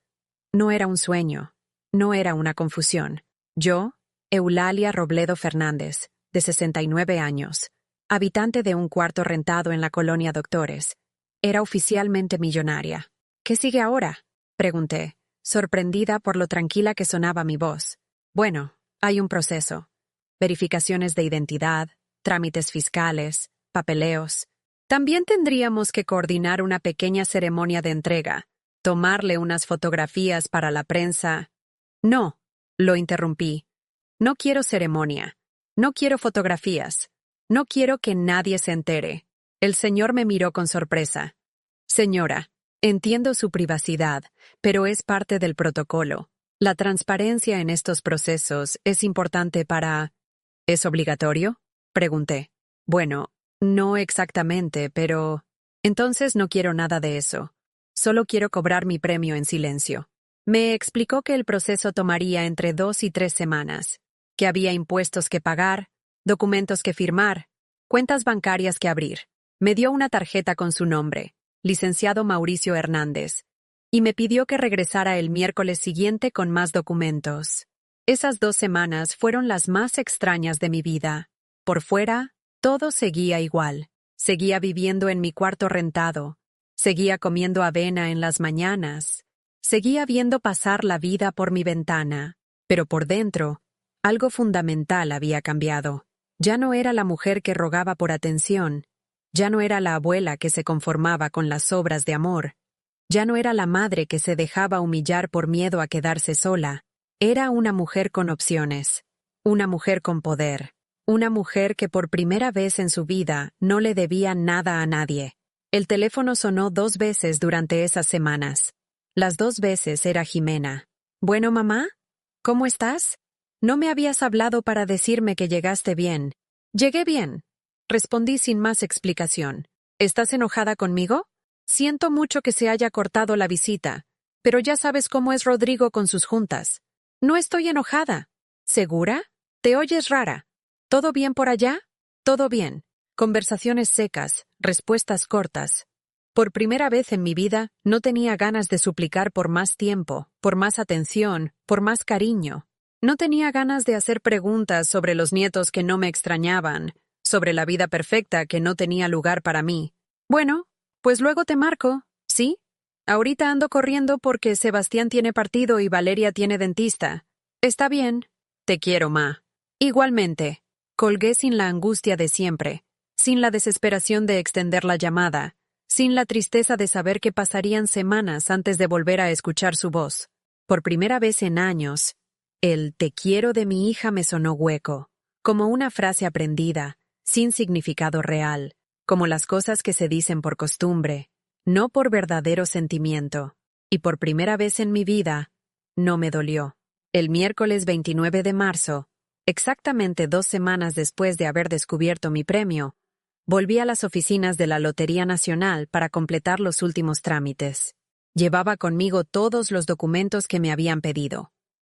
No era un sueño, no era una confusión. Yo, Eulalia Robledo Fernández, de 69 años, habitante de un cuarto rentado en la colonia Doctores, era oficialmente millonaria. «¿Qué sigue ahora?», pregunté, sorprendida por lo tranquila que sonaba mi voz. «Bueno, hay un proceso. Verificaciones de identidad, trámites fiscales, papeleos. También tendríamos que coordinar una pequeña ceremonia de entrega, tomarle unas fotografías para la prensa». «No», lo interrumpí. «No quiero ceremonia. No quiero fotografías. No quiero que nadie se entere». El señor me miró con sorpresa. «Señora, entiendo su privacidad, pero es parte del protocolo. La transparencia en estos procesos es importante para...» «¿Es obligatorio?», pregunté. «Bueno, no exactamente, pero...» «Entonces no quiero nada de eso. Solo quiero cobrar mi premio en silencio». Me explicó que el proceso tomaría entre 2 y 3 semanas, que había impuestos que pagar, documentos que firmar, cuentas bancarias que abrir. Me dio una tarjeta con su nombre, licenciado Mauricio Hernández, y me pidió que regresara el miércoles siguiente con más documentos. Esas 2 semanas fueron las más extrañas de mi vida. Por fuera, todo seguía igual. Seguía viviendo en mi cuarto rentado. Seguía comiendo avena en las mañanas. Seguía viendo pasar la vida por mi ventana. Pero por dentro, algo fundamental había cambiado. Ya no era la mujer que rogaba por atención. Ya no era la abuela que se conformaba con las obras de amor. Ya no era la madre que se dejaba humillar por miedo a quedarse sola. Era una mujer con opciones. Una mujer con poder. Una mujer que por primera vez en su vida no le debía nada a nadie. El teléfono sonó 2 veces durante esas semanas. Las 2 veces era Jimena. «Bueno, mamá, ¿cómo estás? No me habías hablado para decirme que llegaste bien». «Llegué bien», respondí sin más explicación. «¿Estás enojada conmigo? Siento mucho que se haya cortado la visita, pero ya sabes cómo es Rodrigo con sus juntas». «No estoy enojada». «¿Segura? Te oyes rara». «¿Todo bien por allá?» «Todo bien». Conversaciones secas, respuestas cortas. Por primera vez en mi vida, no tenía ganas de suplicar por más tiempo, por más atención, por más cariño. No tenía ganas de hacer preguntas sobre los nietos que no me extrañaban, sobre la vida perfecta que no tenía lugar para mí. «Bueno, Pues luego te marco, ¿sí? Ahorita ando corriendo porque Sebastián tiene partido y Valeria tiene dentista. Está bien. Te quiero, ma. Igualmente. Colgué sin la angustia de siempre, sin la desesperación de extender la llamada, sin la tristeza de saber que pasarían semanas antes de volver a escuchar su voz. Por primera vez en años, el te quiero de mi hija me sonó hueco, como una frase aprendida, sin significado real, como las cosas que se dicen por costumbre, no por verdadero sentimiento. Y por primera vez en mi vida, no me dolió. El miércoles 29 de marzo, exactamente 2 semanas después de haber descubierto mi premio, volví a las oficinas de la Lotería Nacional para completar los últimos trámites. Llevaba conmigo todos los documentos que me habían pedido: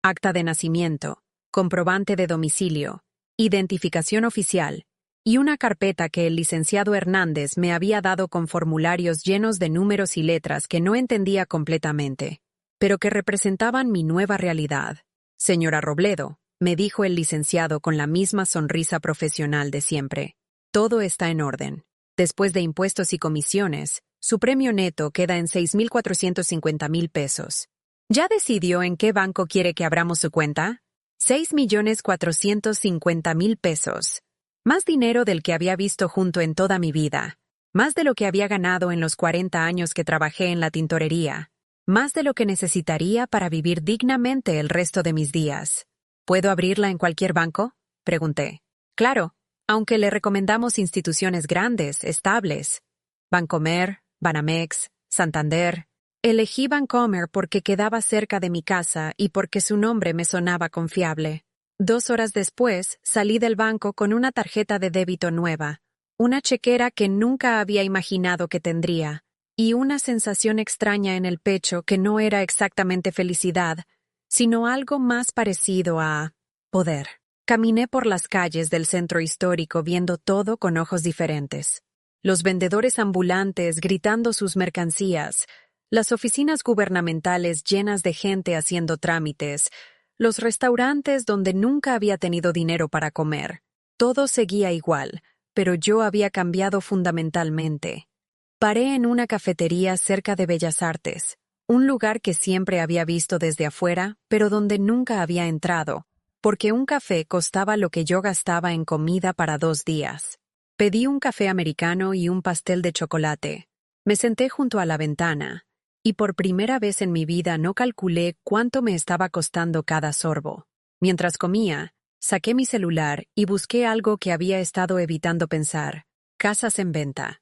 acta de nacimiento, comprobante de domicilio, identificación oficial, y una carpeta que el licenciado Hernández me había dado con formularios llenos de números y letras que no entendía completamente, pero que representaban mi nueva realidad. Señora Robledo, me dijo el licenciado con la misma sonrisa profesional de siempre, todo está en orden. Después de impuestos y comisiones, su premio neto queda en 6.450.000 pesos. ¿Ya decidió en qué banco quiere que abramos su cuenta? 6.450.000 pesos. Más dinero del que había visto junto en toda mi vida. Más de lo que había ganado en los 40 años que trabajé en la tintorería. Más de lo que necesitaría para vivir dignamente el resto de mis días. ¿Puedo abrirla en cualquier banco?, pregunté. Claro, aunque le recomendamos instituciones grandes, estables. Bancomer, Banamex, Santander. Elegí Bancomer porque quedaba cerca de mi casa y porque su nombre me sonaba confiable. 2 horas después, salí del banco con una tarjeta de débito nueva, una chequera que nunca había imaginado que tendría, y una sensación extraña en el pecho que no era exactamente felicidad, sino algo más parecido a poder. Caminé por las calles del centro histórico viendo todo con ojos diferentes. Los vendedores ambulantes gritando sus mercancías, las oficinas gubernamentales llenas de gente haciendo trámites, los restaurantes donde nunca había tenido dinero para comer. Todo seguía igual, pero yo había cambiado fundamentalmente. Paré en una cafetería cerca de Bellas Artes, un lugar que siempre había visto desde afuera, pero donde nunca había entrado, porque un café costaba lo que yo gastaba en comida para 2 días. Pedí un café americano y un pastel de chocolate. Me senté junto a la ventana, y por primera vez en mi vida no calculé cuánto me estaba costando cada sorbo. Mientras comía, saqué mi celular y busqué algo que había estado evitando pensar: casas en venta.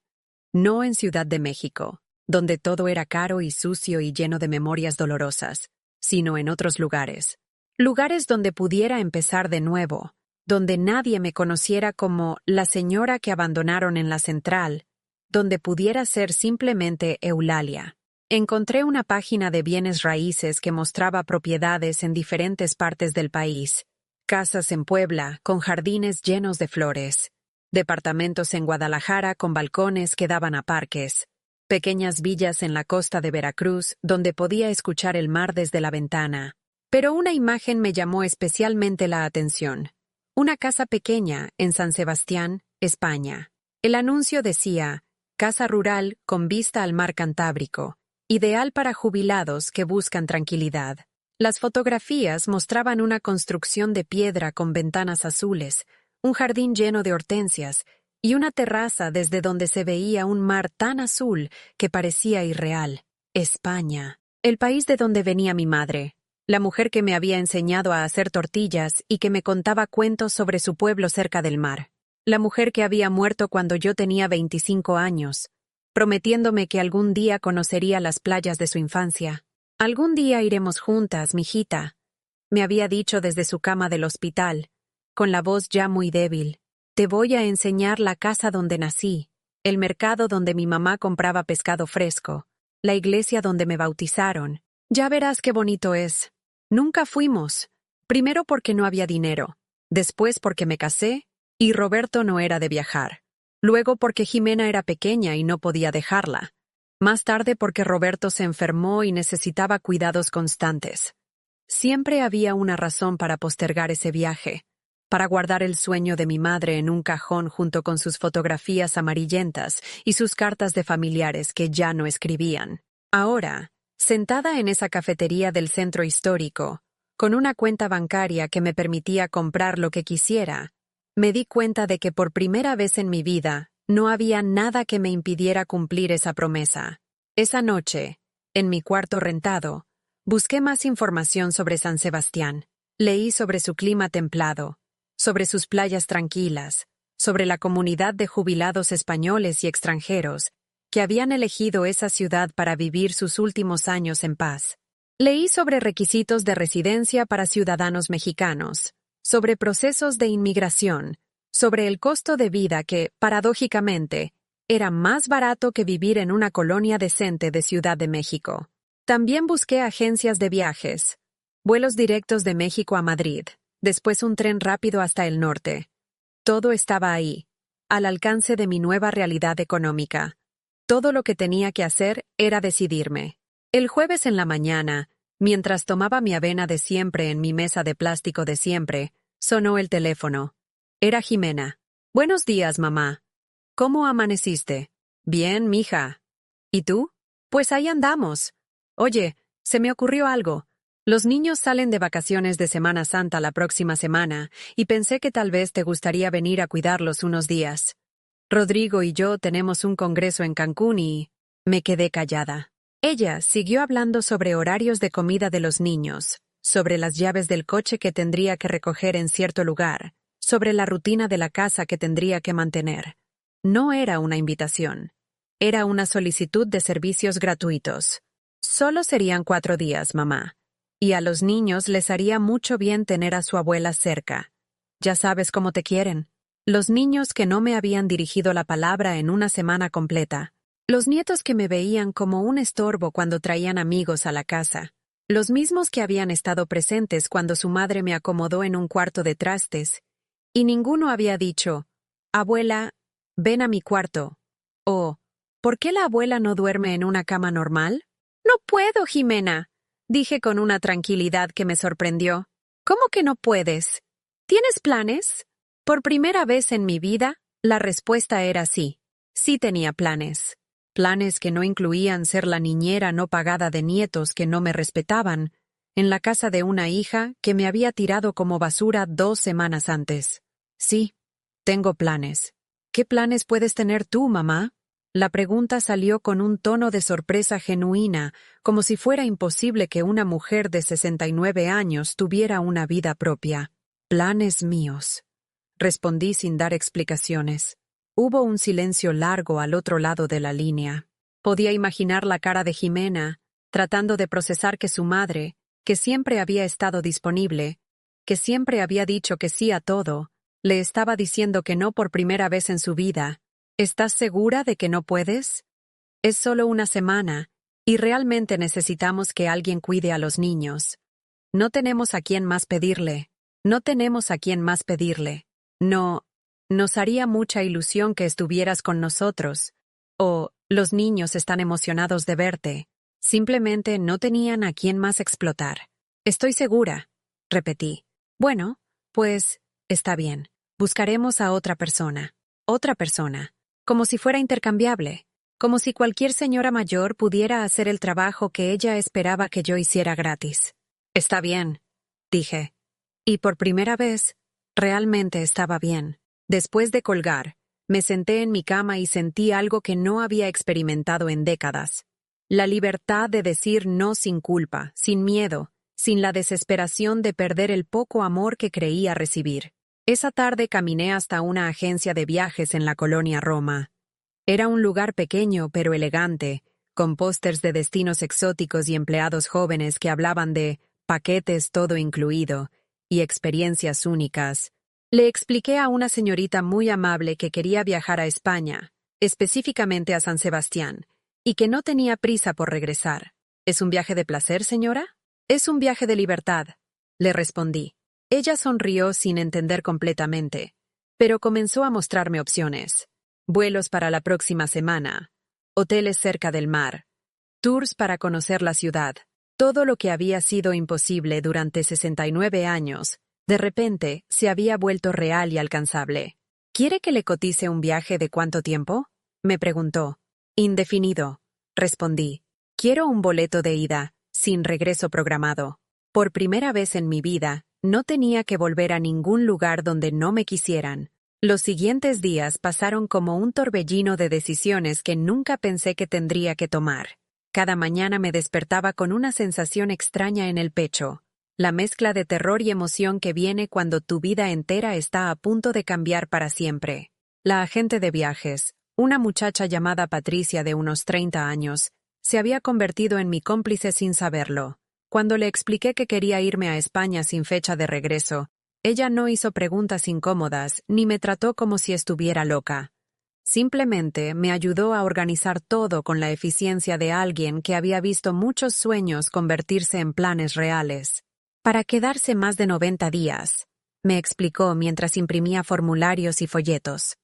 No en Ciudad de México, donde todo era caro y sucio y lleno de memorias dolorosas, sino en otros lugares. Lugares donde pudiera empezar de nuevo, donde nadie me conociera como la señora que abandonaron en la central, donde pudiera ser simplemente Eulalia. Encontré una página de bienes raíces que mostraba propiedades en diferentes partes del país. Casas en Puebla, con jardines llenos de flores. Departamentos en Guadalajara con balcones que daban a parques. Pequeñas villas en la costa de Veracruz, donde podía escuchar el mar desde la ventana. Pero una imagen me llamó especialmente la atención. Una casa pequeña en San Sebastián, España. El anuncio decía: casa rural con vista al mar Cantábrico, ideal para jubilados que buscan tranquilidad. Las fotografías mostraban una construcción de piedra con ventanas azules, un jardín lleno de hortensias y una terraza desde donde se veía un mar tan azul que parecía irreal. España, el país de donde venía mi madre, la mujer que me había enseñado a hacer tortillas y que me contaba cuentos sobre su pueblo cerca del mar. La mujer que había muerto cuando yo tenía 25 años, prometiéndome que algún día conocería las playas de su infancia. Algún día iremos juntas, mijita, me había dicho desde su cama del hospital, con la voz ya muy débil. Te voy a enseñar la casa donde nací, el mercado donde mi mamá compraba pescado fresco, la iglesia donde me bautizaron. Ya verás qué bonito es. Nunca fuimos, primero porque no había dinero, después porque me casé y Roberto no era de viajar. Luego porque Jimena era pequeña y no podía dejarla. Más tarde porque Roberto se enfermó y necesitaba cuidados constantes. Siempre había una razón para postergar ese viaje. para guardar el sueño de mi madre en un cajón junto con sus fotografías amarillentas y sus cartas de familiares que ya no escribían. Ahora, sentada en esa cafetería del centro histórico, con una cuenta bancaria que me permitía comprar lo que quisiera, me di cuenta de que por primera vez en mi vida no había nada que me impidiera cumplir esa promesa. Esa noche, en mi cuarto rentado, busqué más información sobre San Sebastián. Leí sobre su clima templado, sobre sus playas tranquilas, sobre la comunidad de jubilados españoles y extranjeros que habían elegido esa ciudad para vivir sus últimos años en paz. Leí sobre requisitos de residencia para ciudadanos mexicanos, sobre procesos de inmigración, sobre el costo de vida que, paradójicamente, era más barato que vivir en una colonia decente de Ciudad de México. También busqué agencias de viajes, vuelos directos de México a Madrid, después un tren rápido hasta el norte. Todo estaba ahí, al alcance de mi nueva realidad económica. Todo lo que tenía que hacer era decidirme. El jueves en la mañana, mientras tomaba mi avena de siempre en mi mesa de plástico de siempre, sonó el teléfono. Era Jimena. «Buenos días, mamá. ¿Cómo amaneciste?» «Bien, mija. ¿Y tú?» «Pues ahí andamos. Oye, se me ocurrió algo. Los niños salen de vacaciones de Semana Santa la próxima semana y pensé que tal vez te gustaría venir a cuidarlos unos días. Rodrigo y yo tenemos un congreso en Cancún y...» Me quedé callada. Ella siguió hablando sobre horarios de comida de los niños, sobre las llaves del coche que tendría que recoger en cierto lugar, sobre la rutina de la casa que tendría que mantener. No era una invitación. Era una solicitud de servicios gratuitos. Solo serían 4 días, mamá. Y a los niños les haría mucho bien tener a su abuela cerca. Ya sabes cómo te quieren. Los niños que no me habían dirigido la palabra en una semana completa. Los nietos que me veían como un estorbo cuando traían amigos a la casa. Los mismos que habían estado presentes cuando su madre me acomodó en un cuarto de trastes. Y ninguno había dicho, «Abuela, ven a mi cuarto». O, «¿Por qué la abuela no duerme en una cama normal?» «No puedo, Jimena», dije con una tranquilidad que me sorprendió. «¿Cómo que no puedes? ¿Tienes planes?» Por primera vez en mi vida, la respuesta era sí. Sí tenía planes. Planes que no incluían ser la niñera no pagada de nietos que no me respetaban, en la casa de una hija que me había tirado como basura 2 semanas antes. Sí, tengo planes. ¿Qué planes puedes tener tú, mamá? La pregunta salió con un tono de sorpresa genuina, como si fuera imposible que una mujer de 69 años tuviera una vida propia. Planes míos. Respondí sin dar explicaciones. Hubo un silencio largo al otro lado de la línea. Podía imaginar la cara de Jimena, tratando de procesar que su madre, que siempre había estado disponible, que siempre había dicho que sí a todo, le estaba diciendo que no por primera vez en su vida. ¿Estás segura de que no puedes? Es solo una semana, y realmente necesitamos que alguien cuide a los niños. No tenemos a quién más pedirle. No tenemos a quién más pedirle. No, nos haría mucha ilusión que estuvieras con nosotros. O, los niños están emocionados de verte. Simplemente no tenían a quién más explotar. Estoy segura, repetí. Bueno, pues, está bien. Buscaremos a otra persona. Otra persona. Como si fuera intercambiable. Como si cualquier señora mayor pudiera hacer el trabajo que ella esperaba que yo hiciera gratis. Está bien, dije. Y por primera vez, realmente estaba bien. Después de colgar, me senté en mi cama y sentí algo que no había experimentado en décadas. La libertad de decir no sin culpa, sin miedo, sin la desesperación de perder el poco amor que creía recibir. Esa tarde caminé hasta una agencia de viajes en la colonia Roma. Era un lugar pequeño pero elegante, con pósters de destinos exóticos y empleados jóvenes que hablaban de paquetes todo incluido y experiencias únicas. Le expliqué a una señorita muy amable que quería viajar a España, específicamente a San Sebastián, y que no tenía prisa por regresar. ¿Es un viaje de placer, señora? Es un viaje de libertad, le respondí. Ella sonrió sin entender completamente, pero comenzó a mostrarme opciones. Vuelos para la próxima semana, hoteles cerca del mar, tours para conocer la ciudad. Todo lo que había sido imposible durante 69 años De repente, se había vuelto real y alcanzable. ¿Quiere que le cotice un viaje de cuánto tiempo? Me preguntó. Indefinido, respondí. Quiero un boleto de ida, sin regreso programado. Por primera vez en mi vida, no tenía que volver a ningún lugar donde no me quisieran. Los siguientes días pasaron como un torbellino de decisiones que nunca pensé que tendría que tomar. Cada mañana me despertaba con una sensación extraña en el pecho, la mezcla de terror y emoción que viene cuando tu vida entera está a punto de cambiar para siempre. La agente de viajes, una muchacha llamada Patricia de unos 30 años, se había convertido en mi cómplice sin saberlo. Cuando le expliqué que quería irme a España sin fecha de regreso, ella no hizo preguntas incómodas ni me trató como si estuviera loca. Simplemente me ayudó a organizar todo con la eficiencia de alguien que había visto muchos sueños convertirse en planes reales. Para quedarse más de 90 días, me explicó mientras imprimía formularios y folletos.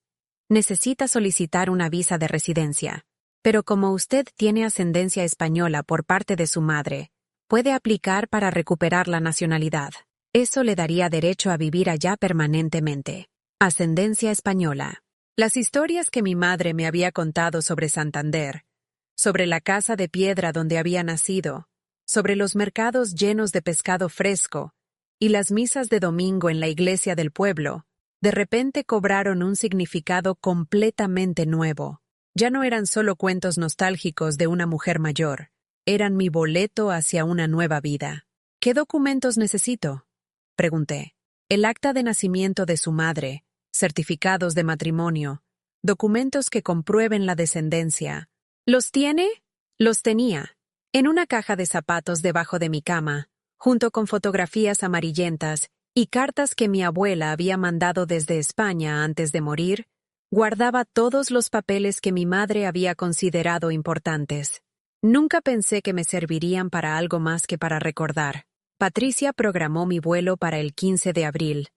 Necesita solicitar una visa de residencia, pero como usted tiene ascendencia española por parte de su madre, puede aplicar para recuperar la nacionalidad. Eso le daría derecho a vivir allá permanentemente. Ascendencia española. Las historias que mi madre me había contado sobre Santander, sobre la casa de piedra donde había nacido, sobre los mercados llenos de pescado fresco y las misas de domingo en la iglesia del pueblo, de repente cobraron un significado completamente nuevo. Ya no eran solo cuentos nostálgicos de una mujer mayor, eran mi boleto hacia una nueva vida. ¿Qué documentos necesito?, pregunté. El acta de nacimiento de su madre, certificados de matrimonio, documentos que comprueben la descendencia. ¿Los tiene? Los tenía. En una caja de zapatos debajo de mi cama, junto con fotografías amarillentas y cartas que mi abuela había mandado desde España antes de morir, guardaba todos los papeles que mi madre había considerado importantes. Nunca pensé que me servirían para algo más que para recordar. Patricia programó mi vuelo para el 15 de abril,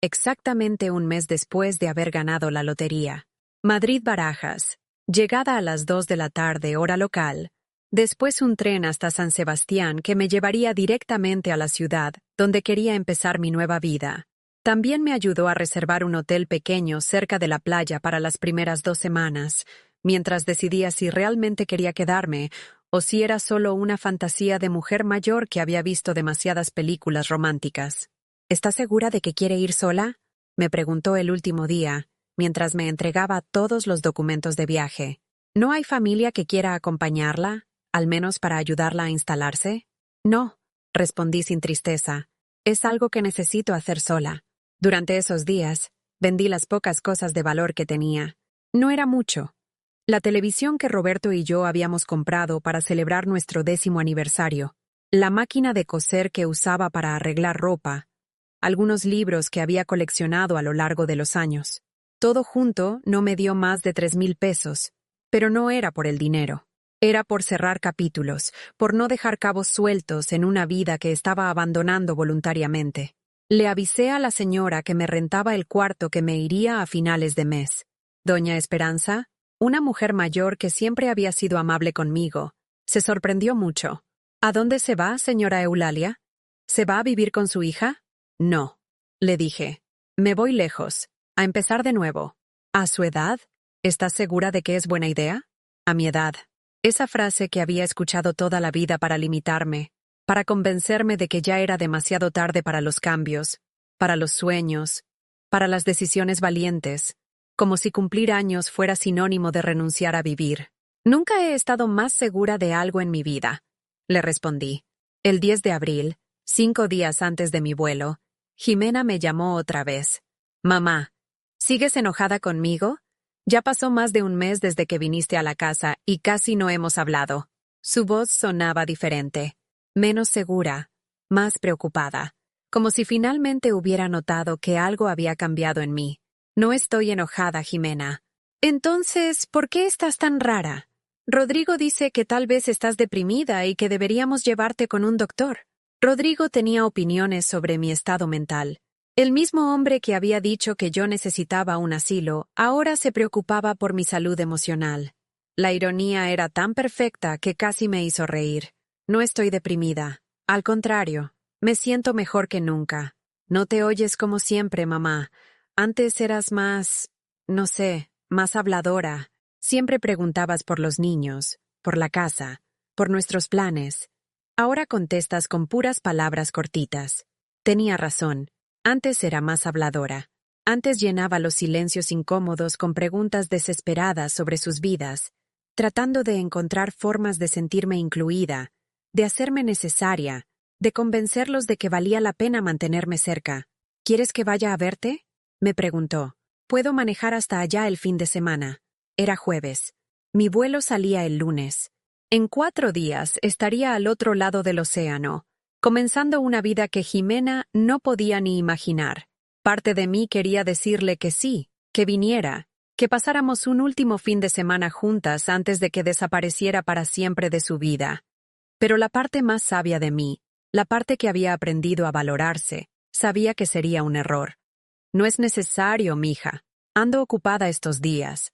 exactamente un mes después de haber ganado la lotería. Madrid-Barajas, llegada a las 2 de la tarde, hora local. Después un tren hasta San Sebastián que me llevaría directamente a la ciudad, donde quería empezar mi nueva vida. También me ayudó a reservar un hotel pequeño cerca de la playa para las primeras 2 semanas, mientras decidía si realmente quería quedarme o si era solo una fantasía de mujer mayor que había visto demasiadas películas románticas. ¿Está segura de que quiere ir sola?, me preguntó el último día, mientras me entregaba todos los documentos de viaje. ¿No hay familia que quiera acompañarla, al menos para ayudarla a instalarse? No, respondí sin tristeza. Es algo que necesito hacer sola. Durante esos días, vendí las pocas cosas de valor que tenía. No era mucho. La televisión que Roberto y yo habíamos comprado para celebrar nuestro 10º aniversario, la máquina de coser que usaba para arreglar ropa, algunos libros que había coleccionado a lo largo de los años. Todo junto no me dio más de 3,000 pesos, pero no era por el dinero. Era por cerrar capítulos, por no dejar cabos sueltos en una vida que estaba abandonando voluntariamente. Le avisé a la señora que me rentaba el cuarto que me iría a finales de mes. Doña Esperanza, una mujer mayor que siempre había sido amable conmigo, se sorprendió mucho. ¿A dónde se va, señora Eulalia? ¿Se va a vivir con su hija? No, le dije. Me voy lejos, a empezar de nuevo. ¿A su edad? ¿Estás segura de que es buena idea? A mi edad. Esa frase que había escuchado toda la vida para limitarme, para convencerme de que ya era demasiado tarde para los cambios, para los sueños, para las decisiones valientes, como si cumplir años fuera sinónimo de renunciar a vivir. Nunca he estado más segura de algo en mi vida, le respondí. El 10 de abril, 5 días antes de mi vuelo, Jimena me llamó otra vez. Mamá, ¿sigues enojada conmigo? Ya pasó más de un mes desde que viniste a la casa y casi no hemos hablado. Su voz sonaba diferente, menos segura, más preocupada, como si finalmente hubiera notado que algo había cambiado en mí. No estoy enojada, Jimena. Entonces, ¿por qué estás tan rara? Rodrigo dice que tal vez estás deprimida y que deberíamos llevarte con un doctor. Rodrigo tenía opiniones sobre mi estado mental. El mismo hombre que había dicho que yo necesitaba un asilo, ahora se preocupaba por mi salud emocional. La ironía era tan perfecta que casi me hizo reír. No estoy deprimida. Al contrario, me siento mejor que nunca. No te oyes como siempre, mamá. Antes eras más, no sé, más habladora. Siempre preguntabas por los niños, por la casa, por nuestros planes. Ahora contestas con puras palabras cortitas. Tenía razón. Antes era más habladora. Antes llenaba los silencios incómodos con preguntas desesperadas sobre sus vidas, tratando de encontrar formas de sentirme incluida, de hacerme necesaria, de convencerlos de que valía la pena mantenerme cerca. ¿Quieres que vaya a verte?, me preguntó. Puedo manejar hasta allá el fin de semana. Era jueves. Mi vuelo salía el lunes. En 4 días estaría al otro lado del océano, comenzando una vida que Jimena no podía ni imaginar. Parte de mí quería decirle que sí, que viniera, que pasáramos un último fin de semana juntas antes de que desapareciera para siempre de su vida. Pero la parte más sabia de mí, la parte que había aprendido a valorarse, sabía que sería un error. No es necesario, mija. Ando ocupada estos días.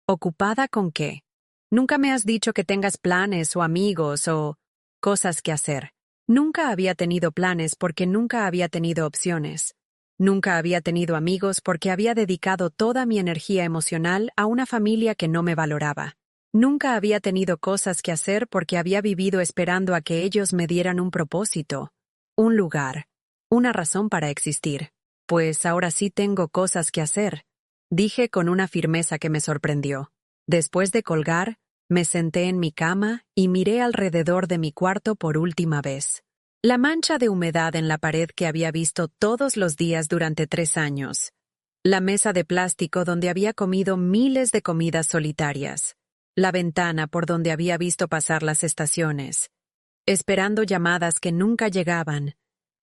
¿Ocupada con qué? Nunca me has dicho que tengas planes o amigos o cosas que hacer. Nunca había tenido planes porque nunca había tenido opciones. Nunca había tenido amigos porque había dedicado toda mi energía emocional a una familia que no me valoraba. Nunca había tenido cosas que hacer porque había vivido esperando a que ellos me dieran un propósito, un lugar, una razón para existir. Pues ahora sí tengo cosas que hacer, dije con una firmeza que me sorprendió. Después de colgar, me senté en mi cama y miré alrededor de mi cuarto por última vez. La mancha de humedad en la pared que había visto todos los días durante 3 años. La mesa de plástico donde había comido miles de comidas solitarias. La ventana por donde había visto pasar las estaciones. Esperando llamadas que nunca llegaban.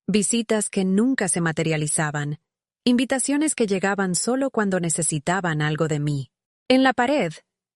Visitas que nunca se materializaban. Invitaciones que llegaban solo cuando necesitaban algo de mí. En la pared,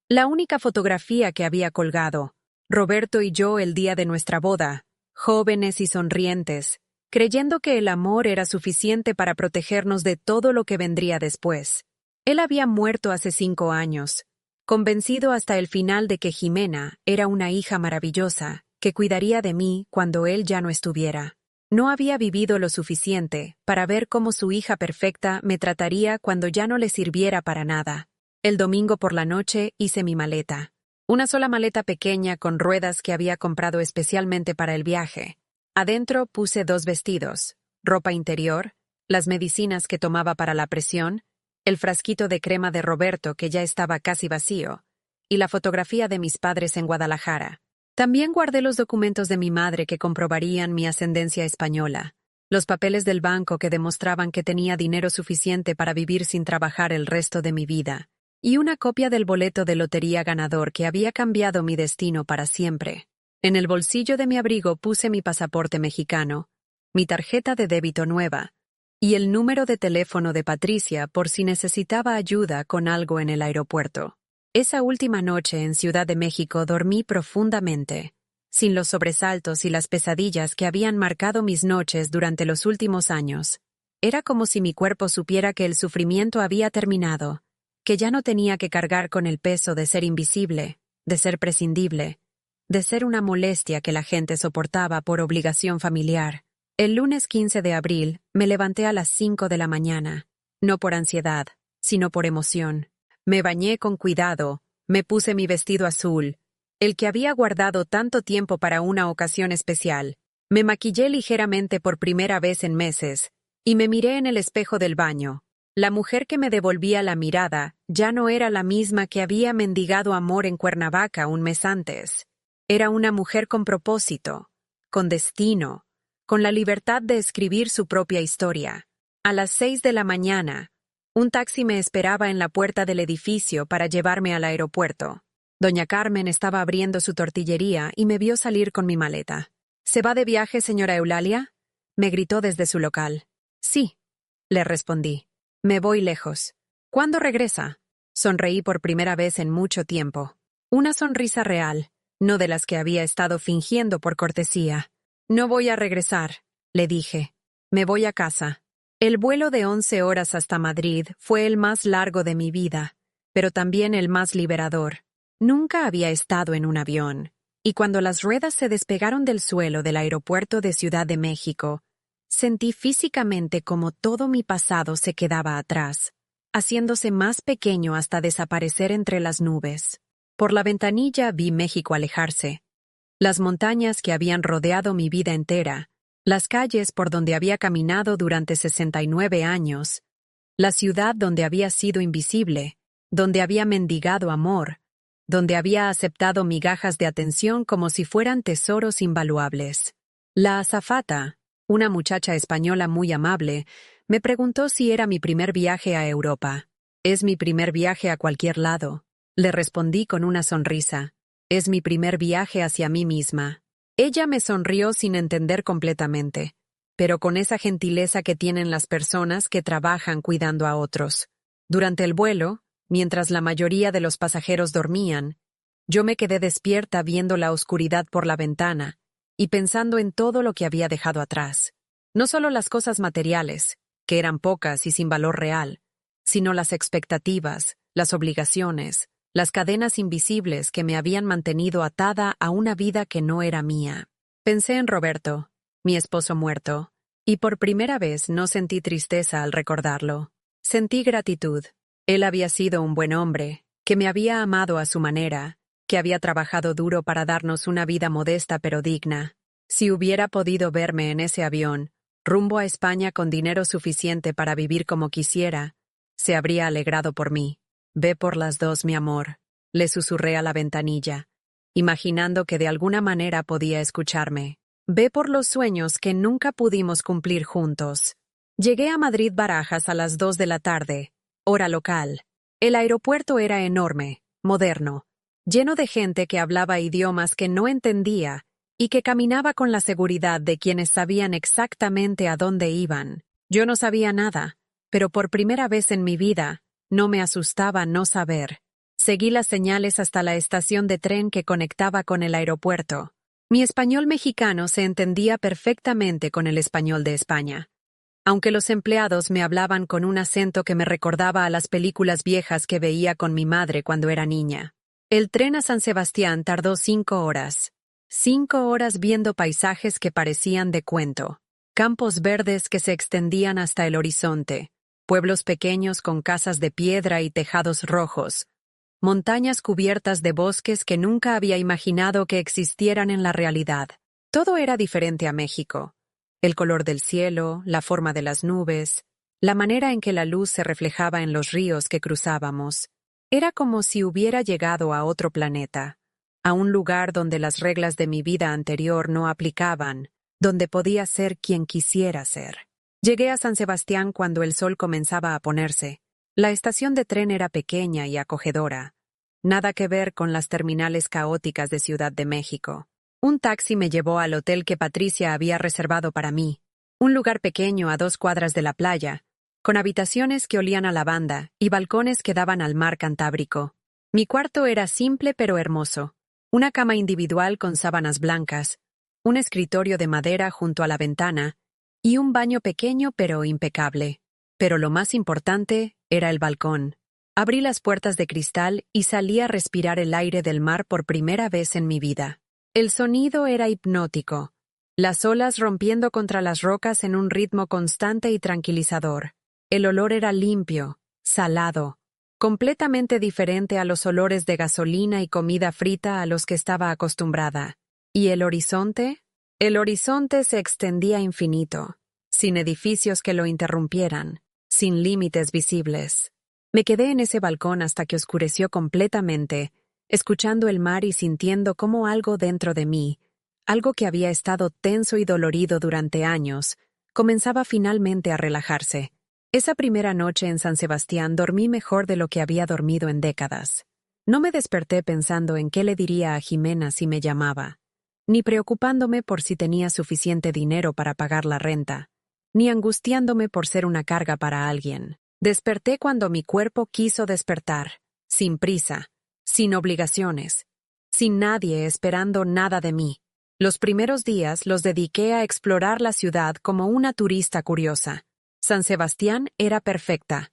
la única fotografía que había colgado. Roberto y yo el día de nuestra boda, jóvenes y sonrientes, creyendo que el amor era suficiente para protegernos de todo lo que vendría después. Él había muerto hace 5 años, convencido hasta el final de que Jimena era una hija maravillosa, que cuidaría de mí cuando él ya no estuviera. No había vivido lo suficiente para ver cómo su hija perfecta me trataría cuando ya no le sirviera para nada. El domingo por la noche hice mi maleta. Una sola maleta pequeña con ruedas que había comprado especialmente para el viaje. Adentro puse 2 vestidos, ropa interior, las medicinas que tomaba para la presión, el frasquito de crema de Roberto que ya estaba casi vacío, y la fotografía de mis padres en Guadalajara. También guardé los documentos de mi madre que comprobarían mi ascendencia española, los papeles del banco que demostraban que tenía dinero suficiente para vivir sin trabajar el resto de mi vida, y una copia del boleto de lotería ganador que había cambiado mi destino para siempre. En el bolsillo de mi abrigo puse mi pasaporte mexicano, mi tarjeta de débito nueva, y el número de teléfono de Patricia por si necesitaba ayuda con algo en el aeropuerto. Esa última noche en Ciudad de México dormí profundamente, sin los sobresaltos y las pesadillas que habían marcado mis noches durante los últimos años. Era como si mi cuerpo supiera que el sufrimiento había terminado, que ya no tenía que cargar con el peso de ser invisible, de ser prescindible, de ser una molestia que la gente soportaba por obligación familiar. El lunes 15 de abril me levanté a las 5 de la mañana, no por ansiedad, sino por emoción. Me bañé con cuidado, me puse mi vestido azul, el que había guardado tanto tiempo para una ocasión especial. Me maquillé ligeramente por primera vez en meses, y me miré en el espejo del baño. La mujer que me devolvía la mirada ya no era la misma que había mendigado amor en Cuernavaca un mes antes. Era una mujer con propósito, con destino, con la libertad de escribir su propia historia. A las 6 de la mañana, un taxi me esperaba en la puerta del edificio para llevarme al aeropuerto. Doña Carmen estaba abriendo su tortillería y me vio salir con mi maleta. ¿Se va de viaje, señora Eulalia?, me gritó desde su local. Sí, le respondí. Me voy lejos. ¿Cuándo regresa? Sonreí por primera vez en mucho tiempo. Una sonrisa real, no de las que había estado fingiendo por cortesía. No voy a regresar, le dije. Me voy a casa. El vuelo de 11 horas hasta Madrid fue el más largo de mi vida, pero también el más liberador. Nunca había estado en un avión, y cuando las ruedas se despegaron del suelo del aeropuerto de Ciudad de México, Sentí físicamente como todo mi pasado se quedaba atrás, haciéndose más pequeño hasta desaparecer entre las nubes. Por la ventanilla vi México alejarse. Las montañas que habían rodeado mi vida entera, las calles por donde había caminado durante 69 años, la ciudad donde había sido invisible, donde había mendigado amor, donde había aceptado migajas de atención como si fueran tesoros invaluables. La azafata, una muchacha española muy amable, me preguntó si era mi primer viaje a Europa. «Es mi primer viaje a cualquier lado», le respondí con una sonrisa. «Es mi primer viaje hacia mí misma». Ella me sonrió sin entender completamente, pero con esa gentileza que tienen las personas que trabajan cuidando a otros. Durante el vuelo, mientras la mayoría de los pasajeros dormían, yo me quedé despierta viendo la oscuridad por la ventana y pensando en todo lo que había dejado atrás. No solo las cosas materiales, que eran pocas y sin valor real, sino las expectativas, las obligaciones, las cadenas invisibles que me habían mantenido atada a una vida que no era mía. Pensé en Roberto, mi esposo muerto, y por primera vez no sentí tristeza al recordarlo. Sentí gratitud. Él había sido un buen hombre, que me había amado a su manera, que había trabajado duro para darnos una vida modesta pero digna. Si hubiera podido verme en ese avión, rumbo a España con dinero suficiente para vivir como quisiera, se habría alegrado por mí. «Ve por las dos, mi amor», le susurré a la ventanilla, imaginando que de alguna manera podía escucharme. «Ve por los sueños que nunca pudimos cumplir juntos». Llegué a Madrid Barajas a las 2 de la tarde, hora local. El aeropuerto era enorme, moderno, lleno de gente que hablaba idiomas que no entendía y que caminaba con la seguridad de quienes sabían exactamente a dónde iban. Yo no sabía nada, pero por primera vez en mi vida, no me asustaba no saber. Seguí las señales hasta la estación de tren que conectaba con el aeropuerto. Mi español mexicano se entendía perfectamente con el español de España, aunque los empleados me hablaban con un acento que me recordaba a las películas viejas que veía con mi madre cuando era niña. El tren a San Sebastián tardó 5 horas. 5 horas viendo paisajes que parecían de cuento. Campos verdes que se extendían hasta el horizonte. Pueblos pequeños con casas de piedra y tejados rojos. Montañas cubiertas de bosques que nunca había imaginado que existieran en la realidad. Todo era diferente a México. El color del cielo, la forma de las nubes, la manera en que la luz se reflejaba en los ríos que cruzábamos. Era como si hubiera llegado a otro planeta, a un lugar donde las reglas de mi vida anterior no aplicaban, donde podía ser quien quisiera ser. Llegué a San Sebastián cuando el sol comenzaba a ponerse. La estación de tren era pequeña y acogedora. Nada que ver con las terminales caóticas de Ciudad de México. Un taxi me llevó al hotel que Patricia había reservado para mí. Un lugar pequeño a 2 cuadras de la playa, con habitaciones que olían a lavanda y balcones que daban al mar Cantábrico. Mi cuarto era simple pero hermoso. Una cama individual con sábanas blancas, un escritorio de madera junto a la ventana y un baño pequeño pero impecable. Pero lo más importante era el balcón. Abrí las puertas de cristal y salí a respirar el aire del mar por primera vez en mi vida. El sonido era hipnótico, las olas rompiendo contra las rocas en un ritmo constante y tranquilizador. El olor era limpio, salado, completamente diferente a los olores de gasolina y comida frita a los que estaba acostumbrada. ¿Y el horizonte? El horizonte se extendía infinito, sin edificios que lo interrumpieran, sin límites visibles. Me quedé en ese balcón hasta que oscureció completamente, escuchando el mar y sintiendo cómo algo dentro de mí, algo que había estado tenso y dolorido durante años, comenzaba finalmente a relajarse. Esa primera noche en San Sebastián dormí mejor de lo que había dormido en décadas. No me desperté pensando en qué le diría a Jimena si me llamaba, ni preocupándome por si tenía suficiente dinero para pagar la renta, ni angustiándome por ser una carga para alguien. Desperté cuando mi cuerpo quiso despertar, sin prisa, sin obligaciones, sin nadie esperando nada de mí. Los primeros días los dediqué a explorar la ciudad como una turista curiosa. San Sebastián era perfecta,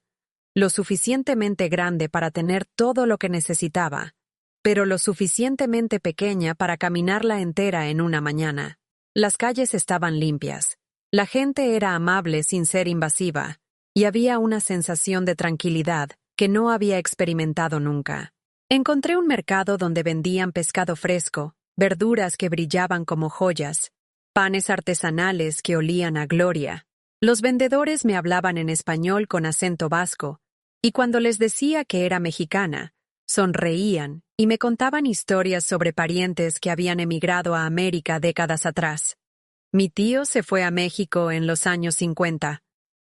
lo suficientemente grande para tener todo lo que necesitaba, pero lo suficientemente pequeña para caminarla entera en una mañana. Las calles estaban limpias, La gente era amable sin ser invasiva, y había una sensación de tranquilidad que no había experimentado nunca. Encontré un mercado donde vendían pescado fresco, verduras que brillaban como joyas, panes artesanales que olían a gloria. Los vendedores me hablaban en español con acento vasco, y cuando les decía que era mexicana, sonreían y me contaban historias sobre parientes que habían emigrado a América décadas atrás. Mi tío se fue a México en los años 50.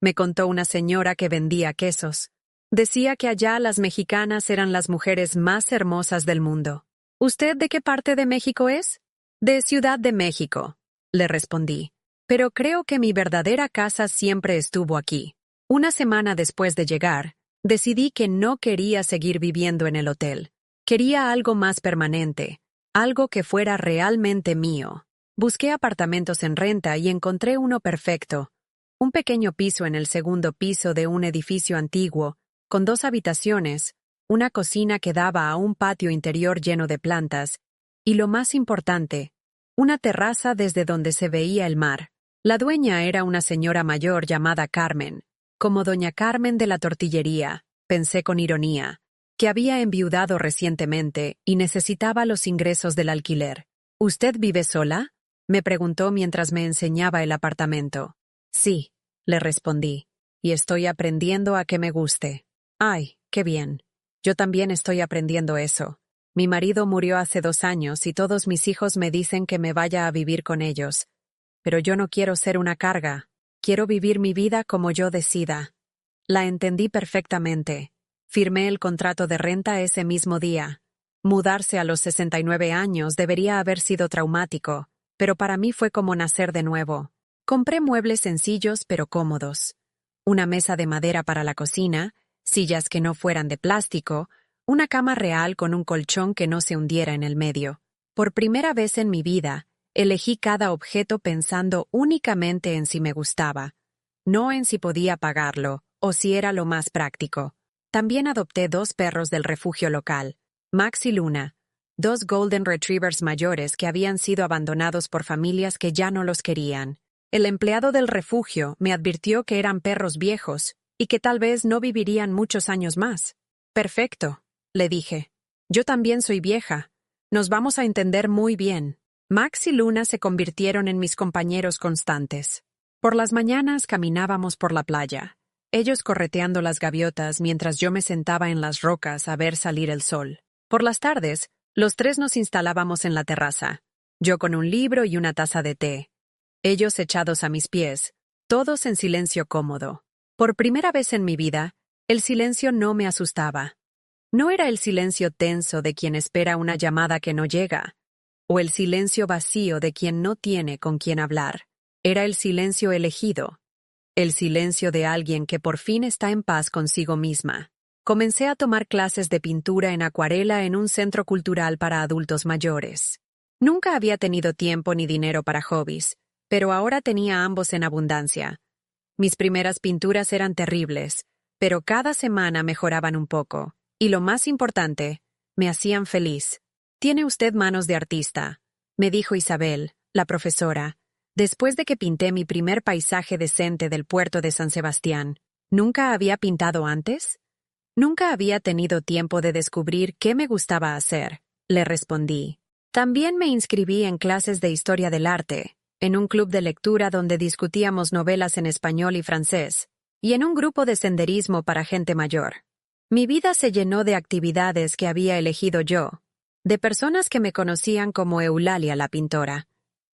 Me contó una señora que vendía quesos. Decía que allá las mexicanas eran las mujeres más hermosas del mundo. ¿Usted de qué parte de México es? De Ciudad de México, le respondí. Pero creo que mi verdadera casa siempre estuvo aquí. Una semana después de llegar, decidí que no quería seguir viviendo en el hotel. Quería algo más permanente, algo que fuera realmente mío. Busqué apartamentos en renta y encontré uno perfecto. Un pequeño piso en el segundo piso de un edificio antiguo, con 2 habitaciones, una cocina que daba a un patio interior lleno de plantas, y lo más importante, una terraza desde donde se veía el mar. La dueña era una señora mayor llamada Carmen, como doña Carmen de la tortillería, pensé con ironía, que había enviudado recientemente y necesitaba los ingresos del alquiler. ¿Usted vive sola?, me preguntó mientras me enseñaba el apartamento. Sí, le respondí, y estoy aprendiendo a que me guste. Ay, qué bien. Yo también estoy aprendiendo eso. Mi marido murió hace 2 años y todos mis hijos me dicen que me vaya a vivir con ellos. Pero yo no quiero ser una carga. Quiero vivir mi vida como yo decida. La entendí perfectamente. Firmé el contrato de renta ese mismo día. Mudarse a los 69 años debería haber sido traumático, pero para mí fue como nacer de nuevo. Compré muebles sencillos pero cómodos. Una mesa de madera para la cocina, sillas que no fueran de plástico, una cama real con un colchón que no se hundiera en el medio. Por primera vez en mi vida, elegí cada objeto pensando únicamente en si me gustaba, no en si podía pagarlo o si era lo más práctico. También adopté 2 perros del refugio local, Max y Luna, 2 Golden Retrievers mayores que habían sido abandonados por familias que ya no los querían. El empleado del refugio me advirtió que eran perros viejos y que tal vez no vivirían muchos años más. Perfecto, le dije. Yo también soy vieja. Nos vamos a entender muy bien. Max y Luna se convirtieron en mis compañeros constantes. Por las mañanas caminábamos por la playa, ellos correteando las gaviotas mientras yo me sentaba en las rocas a ver salir el sol. Por las tardes, los 3 nos instalábamos en la terraza, yo con un libro y una taza de té, ellos echados a mis pies, todos en silencio cómodo. Por primera vez en mi vida, el silencio no me asustaba. No era el silencio tenso de quien espera una llamada que no llega, o el silencio vacío de quien no tiene con quien hablar. Era el silencio elegido, el silencio de alguien que por fin está en paz consigo misma. Comencé a tomar clases de pintura en acuarela en un centro cultural para adultos mayores. Nunca había tenido tiempo ni dinero para hobbies, pero ahora tenía ambos en abundancia. Mis primeras pinturas eran terribles, pero cada semana mejoraban un poco, y lo más importante, me hacían feliz. «Tiene usted manos de artista», me dijo Isabel, la profesora, después de que pinté mi primer paisaje decente del puerto de San Sebastián. ¿Nunca había pintado antes? Nunca había tenido tiempo de descubrir qué me gustaba hacer, le respondí. También me inscribí en clases de historia del arte, en un club de lectura donde discutíamos novelas en español y francés, y en un grupo de senderismo para gente mayor. Mi vida se llenó de actividades que había elegido yo, de personas que me conocían como Eulalia la pintora,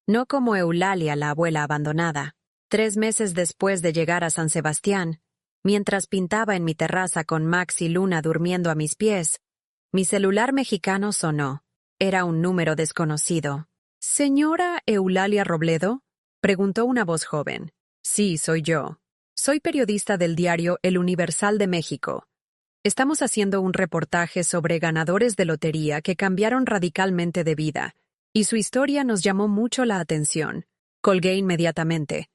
no como Eulalia la abuela abandonada. 3 meses después de llegar a San Sebastián, mientras pintaba en mi terraza con Max y Luna durmiendo a mis pies, mi celular mexicano sonó. Era un número desconocido. «¿Señora Eulalia Robledo?», preguntó una voz joven. «Sí, soy yo. Soy periodista del diario El Universal de México. Estamos haciendo un reportaje sobre ganadores de lotería que cambiaron radicalmente de vida, y su historia nos llamó mucho la atención». Colgué inmediatamente.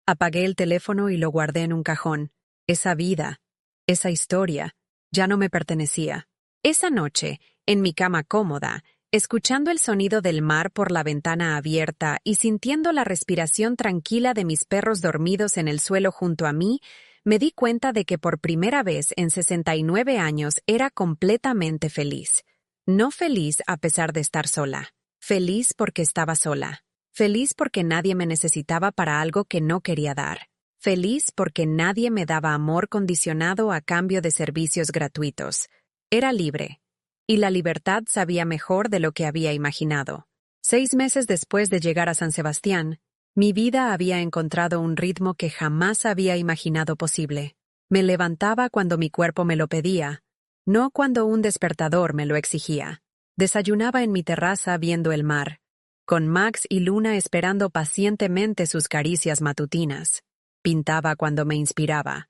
Apagué el teléfono y lo guardé en un cajón. Esa vida, esa historia, ya no me pertenecía. Esa noche, en mi cama cómoda, Escuchando el sonido del mar por la ventana abierta y sintiendo la respiración tranquila de mis perros dormidos en el suelo junto a mí, me di cuenta de que por primera vez en 69 años era completamente feliz. No feliz a pesar de estar sola. Feliz porque estaba sola. Feliz porque nadie me necesitaba para algo que no quería dar. Feliz porque nadie me daba amor condicionado a cambio de servicios gratuitos. Era libre. Y la libertad sabía mejor de lo que había imaginado. 6 meses después de llegar a San Sebastián, mi vida había encontrado un ritmo que jamás había imaginado posible. Me levantaba cuando mi cuerpo me lo pedía, no cuando un despertador me lo exigía. Desayunaba en mi terraza viendo el mar, con Max y Luna esperando pacientemente sus caricias matutinas. Pintaba cuando me inspiraba.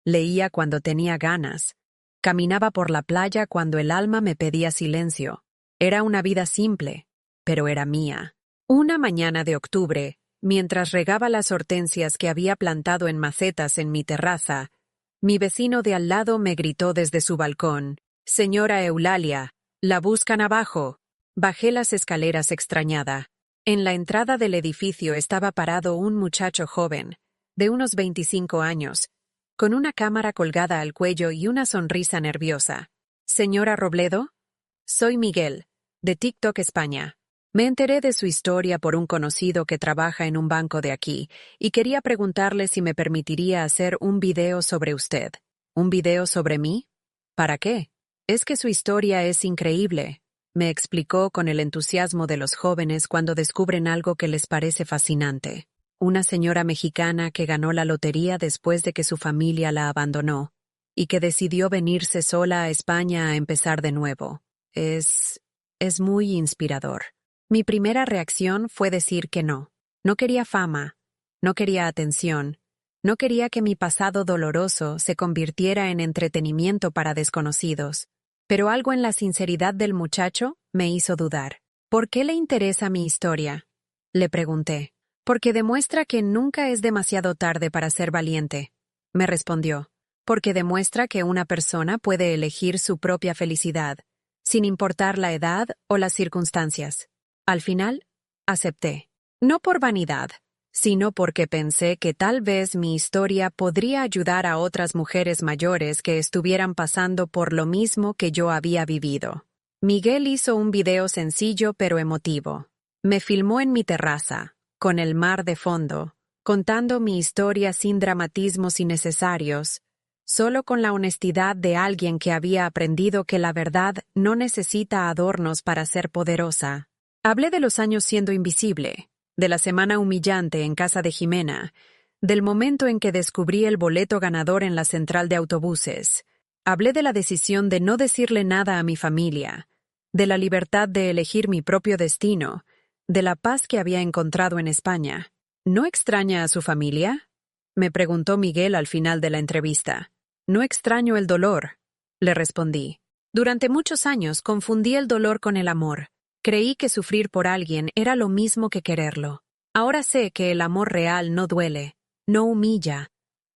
Leía cuando tenía ganas. Caminaba por la playa cuando el alma me pedía silencio. Era una vida simple, pero era mía. Una mañana de octubre, mientras regaba las hortensias que había plantado en macetas en mi terraza, mi vecino de al lado me gritó desde su balcón: «Señora Eulalia, la buscan abajo». Bajé las escaleras extrañada. En la entrada del edificio estaba parado un muchacho joven, de unos 25 años, con una cámara colgada al cuello y una sonrisa nerviosa. «¿Señora Robledo?» «Soy Miguel, de TikTok España. Me enteré de su historia por un conocido que trabaja en un banco de aquí y quería preguntarle si me permitiría hacer un video sobre usted». «¿Un video sobre mí? ¿Para qué?» «Es que su historia es increíble», me explicó con el entusiasmo de los jóvenes cuando descubren algo que les parece fascinante. Una señora mexicana que ganó la lotería después de que su familia la abandonó y que decidió venirse sola a España a empezar de nuevo. Es muy inspirador. Mi primera reacción fue decir que no. No quería fama, no quería atención, no quería que mi pasado doloroso se convirtiera en entretenimiento para desconocidos. Pero algo en la sinceridad del muchacho me hizo dudar. «¿Por qué le interesa mi historia?», le pregunté. «Porque demuestra que nunca es demasiado tarde para ser valiente», me respondió. «Porque demuestra que una persona puede elegir su propia felicidad, sin importar la edad o las circunstancias». Al final, acepté. No por vanidad, sino porque pensé que tal vez mi historia podría ayudar a otras mujeres mayores que estuvieran pasando por lo mismo que yo había vivido. Miguel hizo un video sencillo pero emotivo. Me filmó en mi terraza, con el mar de fondo, contando mi historia sin dramatismos innecesarios, solo con la honestidad de alguien que había aprendido que la verdad no necesita adornos para ser poderosa. Hablé de los años siendo invisible, de la semana humillante en casa de Jimena, del momento en que descubrí el boleto ganador en la central de autobuses. Hablé de la decisión de no decirle nada a mi familia, de la libertad de elegir mi propio destino, de la paz que había encontrado en España. «¿No extraña a su familia?», me preguntó Miguel al final de la entrevista. «No extraño el dolor», le respondí. Durante muchos años confundí el dolor con el amor. Creí que sufrir por alguien era lo mismo que quererlo. Ahora sé que el amor real no duele, no humilla,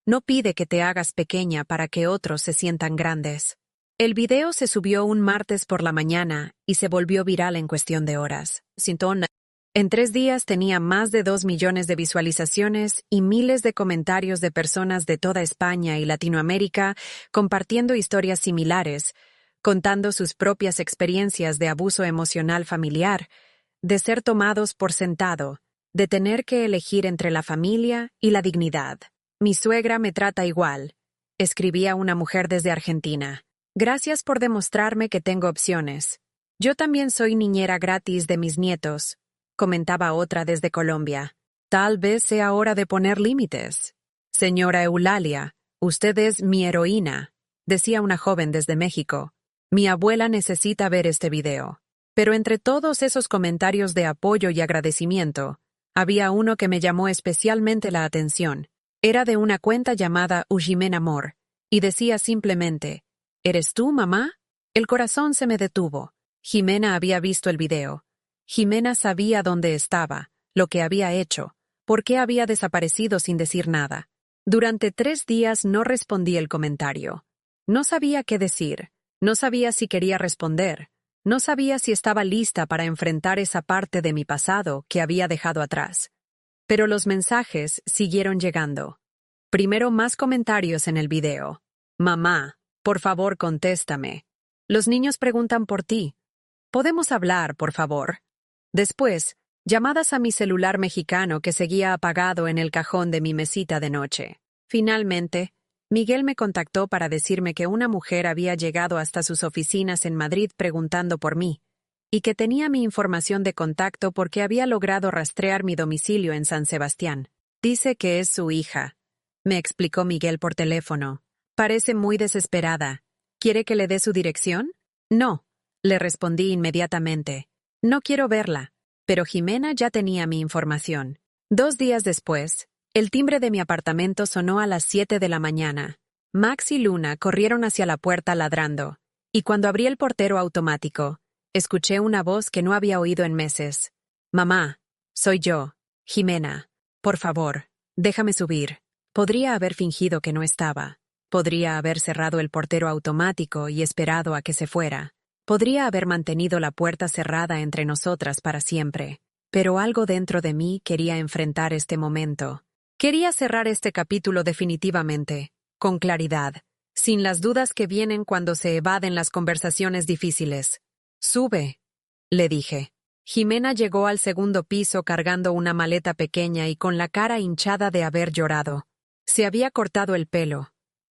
no pide que te hagas pequeña para que otros se sientan grandes. El video se subió un martes por la mañana y se volvió viral en cuestión de horas. En 3 días tenía más de 2 millones de visualizaciones y miles de comentarios de personas de toda España y Latinoamérica compartiendo historias similares, contando sus propias experiencias de abuso emocional familiar, de ser tomados por sentado, de tener que elegir entre la familia y la dignidad. «Mi suegra me trata igual», escribía una mujer desde Argentina. «Gracias por demostrarme que tengo opciones. Yo también soy niñera gratis de mis nietos», comentaba otra desde Colombia. «Tal vez sea hora de poner límites». «Señora Eulalia, usted es mi heroína», decía una joven desde México. «Mi abuela necesita ver este video». Pero entre todos esos comentarios de apoyo y agradecimiento, había uno que me llamó especialmente la atención. Era de una cuenta llamada Jimena Amor, y decía simplemente: «¿Eres tú, mamá?». El corazón se me detuvo. Jimena había visto el video. Jimena sabía dónde estaba, lo que había hecho, por qué había desaparecido sin decir nada. Durante 3 días no respondí el comentario. No sabía qué decir. No sabía si quería responder. No sabía si estaba lista para enfrentar esa parte de mi pasado que había dejado atrás. Pero los mensajes siguieron llegando. Primero más comentarios en el video. Mamá, por favor contéstame. Los niños preguntan por ti. ¿Podemos hablar, por favor? Después, llamadas a mi celular mexicano que seguía apagado en el cajón de mi mesita de noche. Finalmente, Miguel me contactó para decirme que una mujer había llegado hasta sus oficinas en Madrid preguntando por mí, y que tenía mi información de contacto porque había logrado rastrear mi domicilio en San Sebastián. Dice que es su hija, me explicó Miguel por teléfono. Parece muy desesperada. ¿Quiere que le dé su dirección? No, le respondí inmediatamente. No quiero verla, pero Jimena ya tenía mi información. 2 días después, el timbre de mi apartamento sonó a las 7 de la mañana. Max y Luna corrieron hacia la puerta ladrando, y cuando abrí el portero automático, escuché una voz que no había oído en meses. Mamá, soy yo, Jimena. Por favor, déjame subir. Podría haber fingido que no estaba. Podría haber cerrado el portero automático y esperado a que se fuera. Podría haber mantenido la puerta cerrada entre nosotras para siempre. Pero algo dentro de mí quería enfrentar este momento. Quería cerrar este capítulo definitivamente, con claridad, sin las dudas que vienen cuando se evaden las conversaciones difíciles. Sube, le dije. Jimena llegó al segundo piso cargando una maleta pequeña y con la cara hinchada de haber llorado. Se había cortado el pelo.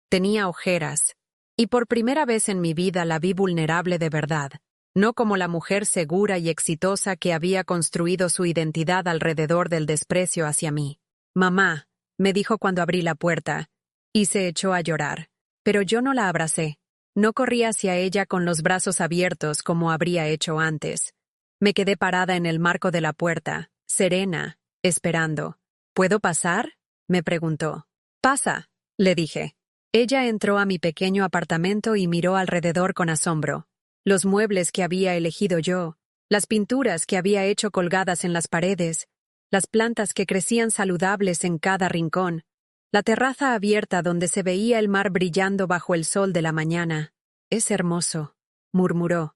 Tenía ojeras. Y por primera vez en mi vida la vi vulnerable de verdad, no como la mujer segura y exitosa que había construido su identidad alrededor del desprecio hacia mí. Mamá, me dijo cuando abrí la puerta, y se echó a llorar. Pero yo no la abracé. No corrí hacia ella con los brazos abiertos como habría hecho antes. Me quedé parada en el marco de la puerta, serena, esperando. ¿Puedo pasar?, me preguntó. Pasa, le dije. Ella entró a mi pequeño apartamento y miró alrededor con asombro. Los muebles que había elegido yo, las pinturas que había hecho colgadas en las paredes, las plantas que crecían saludables en cada rincón, la terraza abierta donde se veía el mar brillando bajo el sol de la mañana. Es hermoso, murmuró.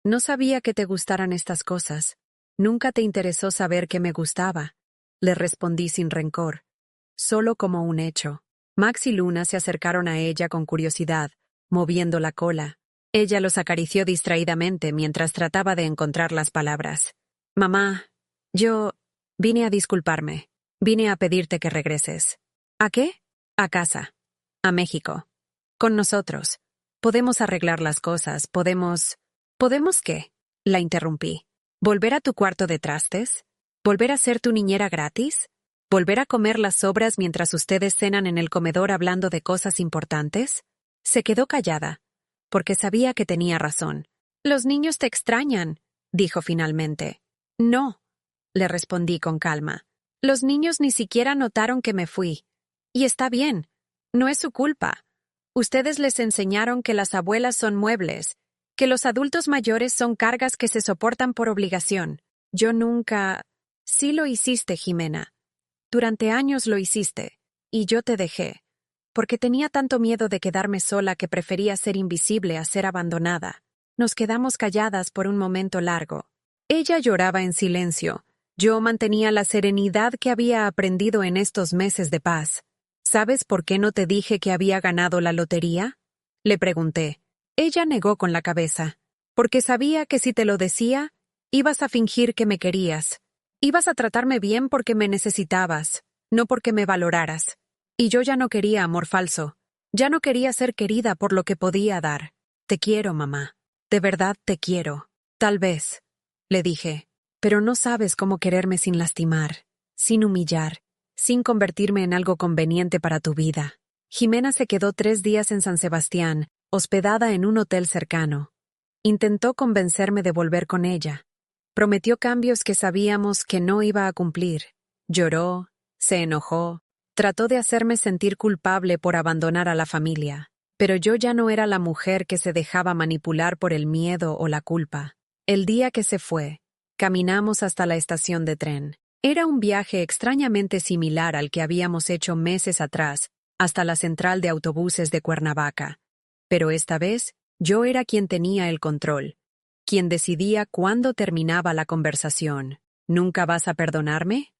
No sabía que te gustaran estas cosas. Nunca te interesó saber que me gustaba. Le respondí sin rencor, solo como un hecho. Max y Luna se acercaron a ella con curiosidad, moviendo la cola. Ella los acarició distraídamente mientras trataba de encontrar las palabras. Mamá, yo vine a disculparme. Vine a pedirte que regreses. ¿A qué? A casa. A México. Con nosotros. Podemos arreglar las cosas, ¿Podemos qué? La interrumpí. ¿Volver a tu cuarto de trastes? ¿Volver a ser tu niñera gratis? ¿Volver a comer las sobras mientras ustedes cenan en el comedor hablando de cosas importantes? Se quedó callada, porque sabía que tenía razón. Los niños te extrañan, dijo finalmente. No, le respondí con calma. Los niños ni siquiera notaron que me fui. Y está bien, no es su culpa. Ustedes les enseñaron que las abuelas son muebles, que los adultos mayores son cargas que se soportan por obligación. Yo nunca... Sí lo hiciste, Jimena. Durante años lo hiciste, y yo te dejé, porque tenía tanto miedo de quedarme sola que prefería ser invisible a ser abandonada. Nos quedamos calladas por un momento largo. Ella lloraba en silencio. Yo mantenía la serenidad que había aprendido en estos meses de paz. ¿Sabes por qué no te dije que había ganado la lotería?, le pregunté. Ella negó con la cabeza. Porque sabía que si te lo decía, ibas a fingir que me querías. Ibas a tratarme bien porque me necesitabas, no porque me valoraras. Y yo ya no quería amor falso. Ya no quería ser querida por lo que podía dar. Te quiero, mamá. De verdad te quiero. Tal vez, le dije. Pero no sabes cómo quererme sin lastimar, sin humillar, sin convertirme en algo conveniente para tu vida. Jimena se quedó 3 días en San Sebastián, hospedada en un hotel cercano. Intentó convencerme de volver con ella. Prometió cambios que sabíamos que no iba a cumplir. Lloró, se enojó, trató de hacerme sentir culpable por abandonar a la familia. Pero yo ya no era la mujer que se dejaba manipular por el miedo o la culpa. El día que se fue, caminamos hasta la estación de tren. Era un viaje extrañamente similar al que habíamos hecho meses atrás, hasta la central de autobuses de Cuernavaca. Pero esta vez, yo era quien tenía el control. quien decidía cuándo terminaba la conversación. ¿Nunca vas a perdonarme?,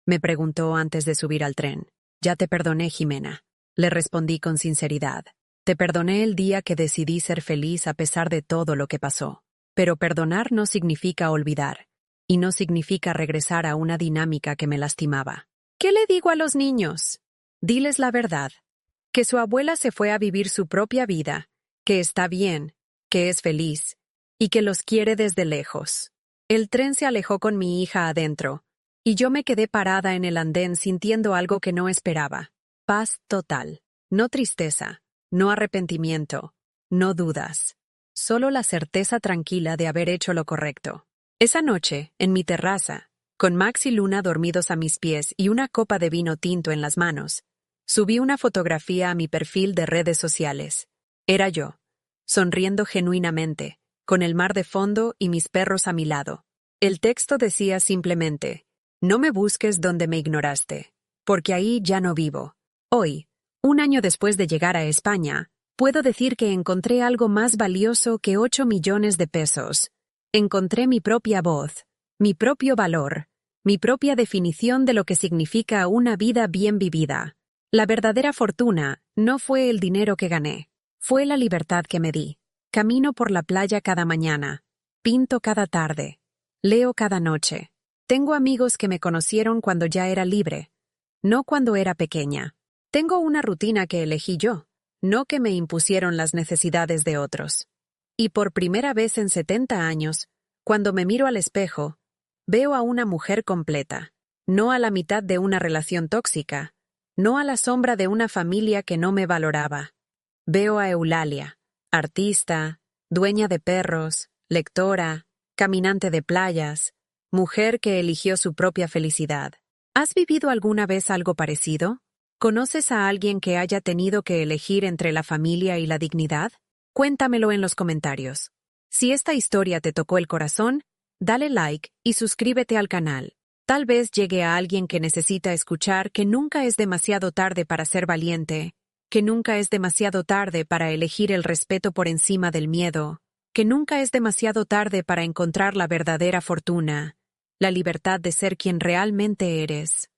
me preguntó antes de subir al tren. Ya te perdoné, Jimena. Le respondí con sinceridad. Te perdoné el día que decidí ser feliz a pesar de todo lo que pasó. Pero perdonar no significa olvidar, y no significa regresar a una dinámica que me lastimaba. ¿Qué le digo a los niños? Diles la verdad. Que su abuela se fue a vivir su propia vida, que está bien, que es feliz, y que los quiere desde lejos. El tren se alejó con mi hija adentro, y yo me quedé parada en el andén sintiendo algo que no esperaba. Paz total. No tristeza, no arrepentimiento, no dudas. Solo la certeza tranquila de haber hecho lo correcto. Esa noche, en mi terraza, con Max y Luna dormidos a mis pies y una copa de vino tinto en las manos, subí una fotografía a mi perfil de redes sociales. Era yo, sonriendo genuinamente, con el mar de fondo y mis perros a mi lado. El texto decía simplemente: no me busques donde me ignoraste, porque ahí ya no vivo. Hoy, un año después de llegar a España, puedo decir que encontré algo más valioso que 8 millones de pesos. Encontré mi propia voz, mi propio valor, mi propia definición de lo que significa una vida bien vivida. La verdadera fortuna no fue el dinero que gané, fue la libertad que me di. Camino por la playa cada mañana, pinto cada tarde, leo cada noche. Tengo amigos que me conocieron cuando ya era libre, no cuando era pequeña. Tengo una rutina que elegí yo, no que me impusieron las necesidades de otros. Y por primera vez en 70 años, cuando me miro al espejo, veo a una mujer completa, no a la mitad de una relación tóxica, no a la sombra de una familia que no me valoraba. Veo a Eulalia, artista, dueña de perros, lectora, caminante de playas, mujer que eligió su propia felicidad. ¿Has vivido alguna vez algo parecido? ¿Conoces a alguien que haya tenido que elegir entre la familia y la dignidad? Cuéntamelo en los comentarios. Si esta historia te tocó el corazón, dale like y suscríbete al canal. Tal vez llegue a alguien que necesita escuchar que nunca es demasiado tarde para ser valiente, que nunca es demasiado tarde para elegir el respeto por encima del miedo, que nunca es demasiado tarde para encontrar la verdadera fortuna, la libertad de ser quien realmente eres.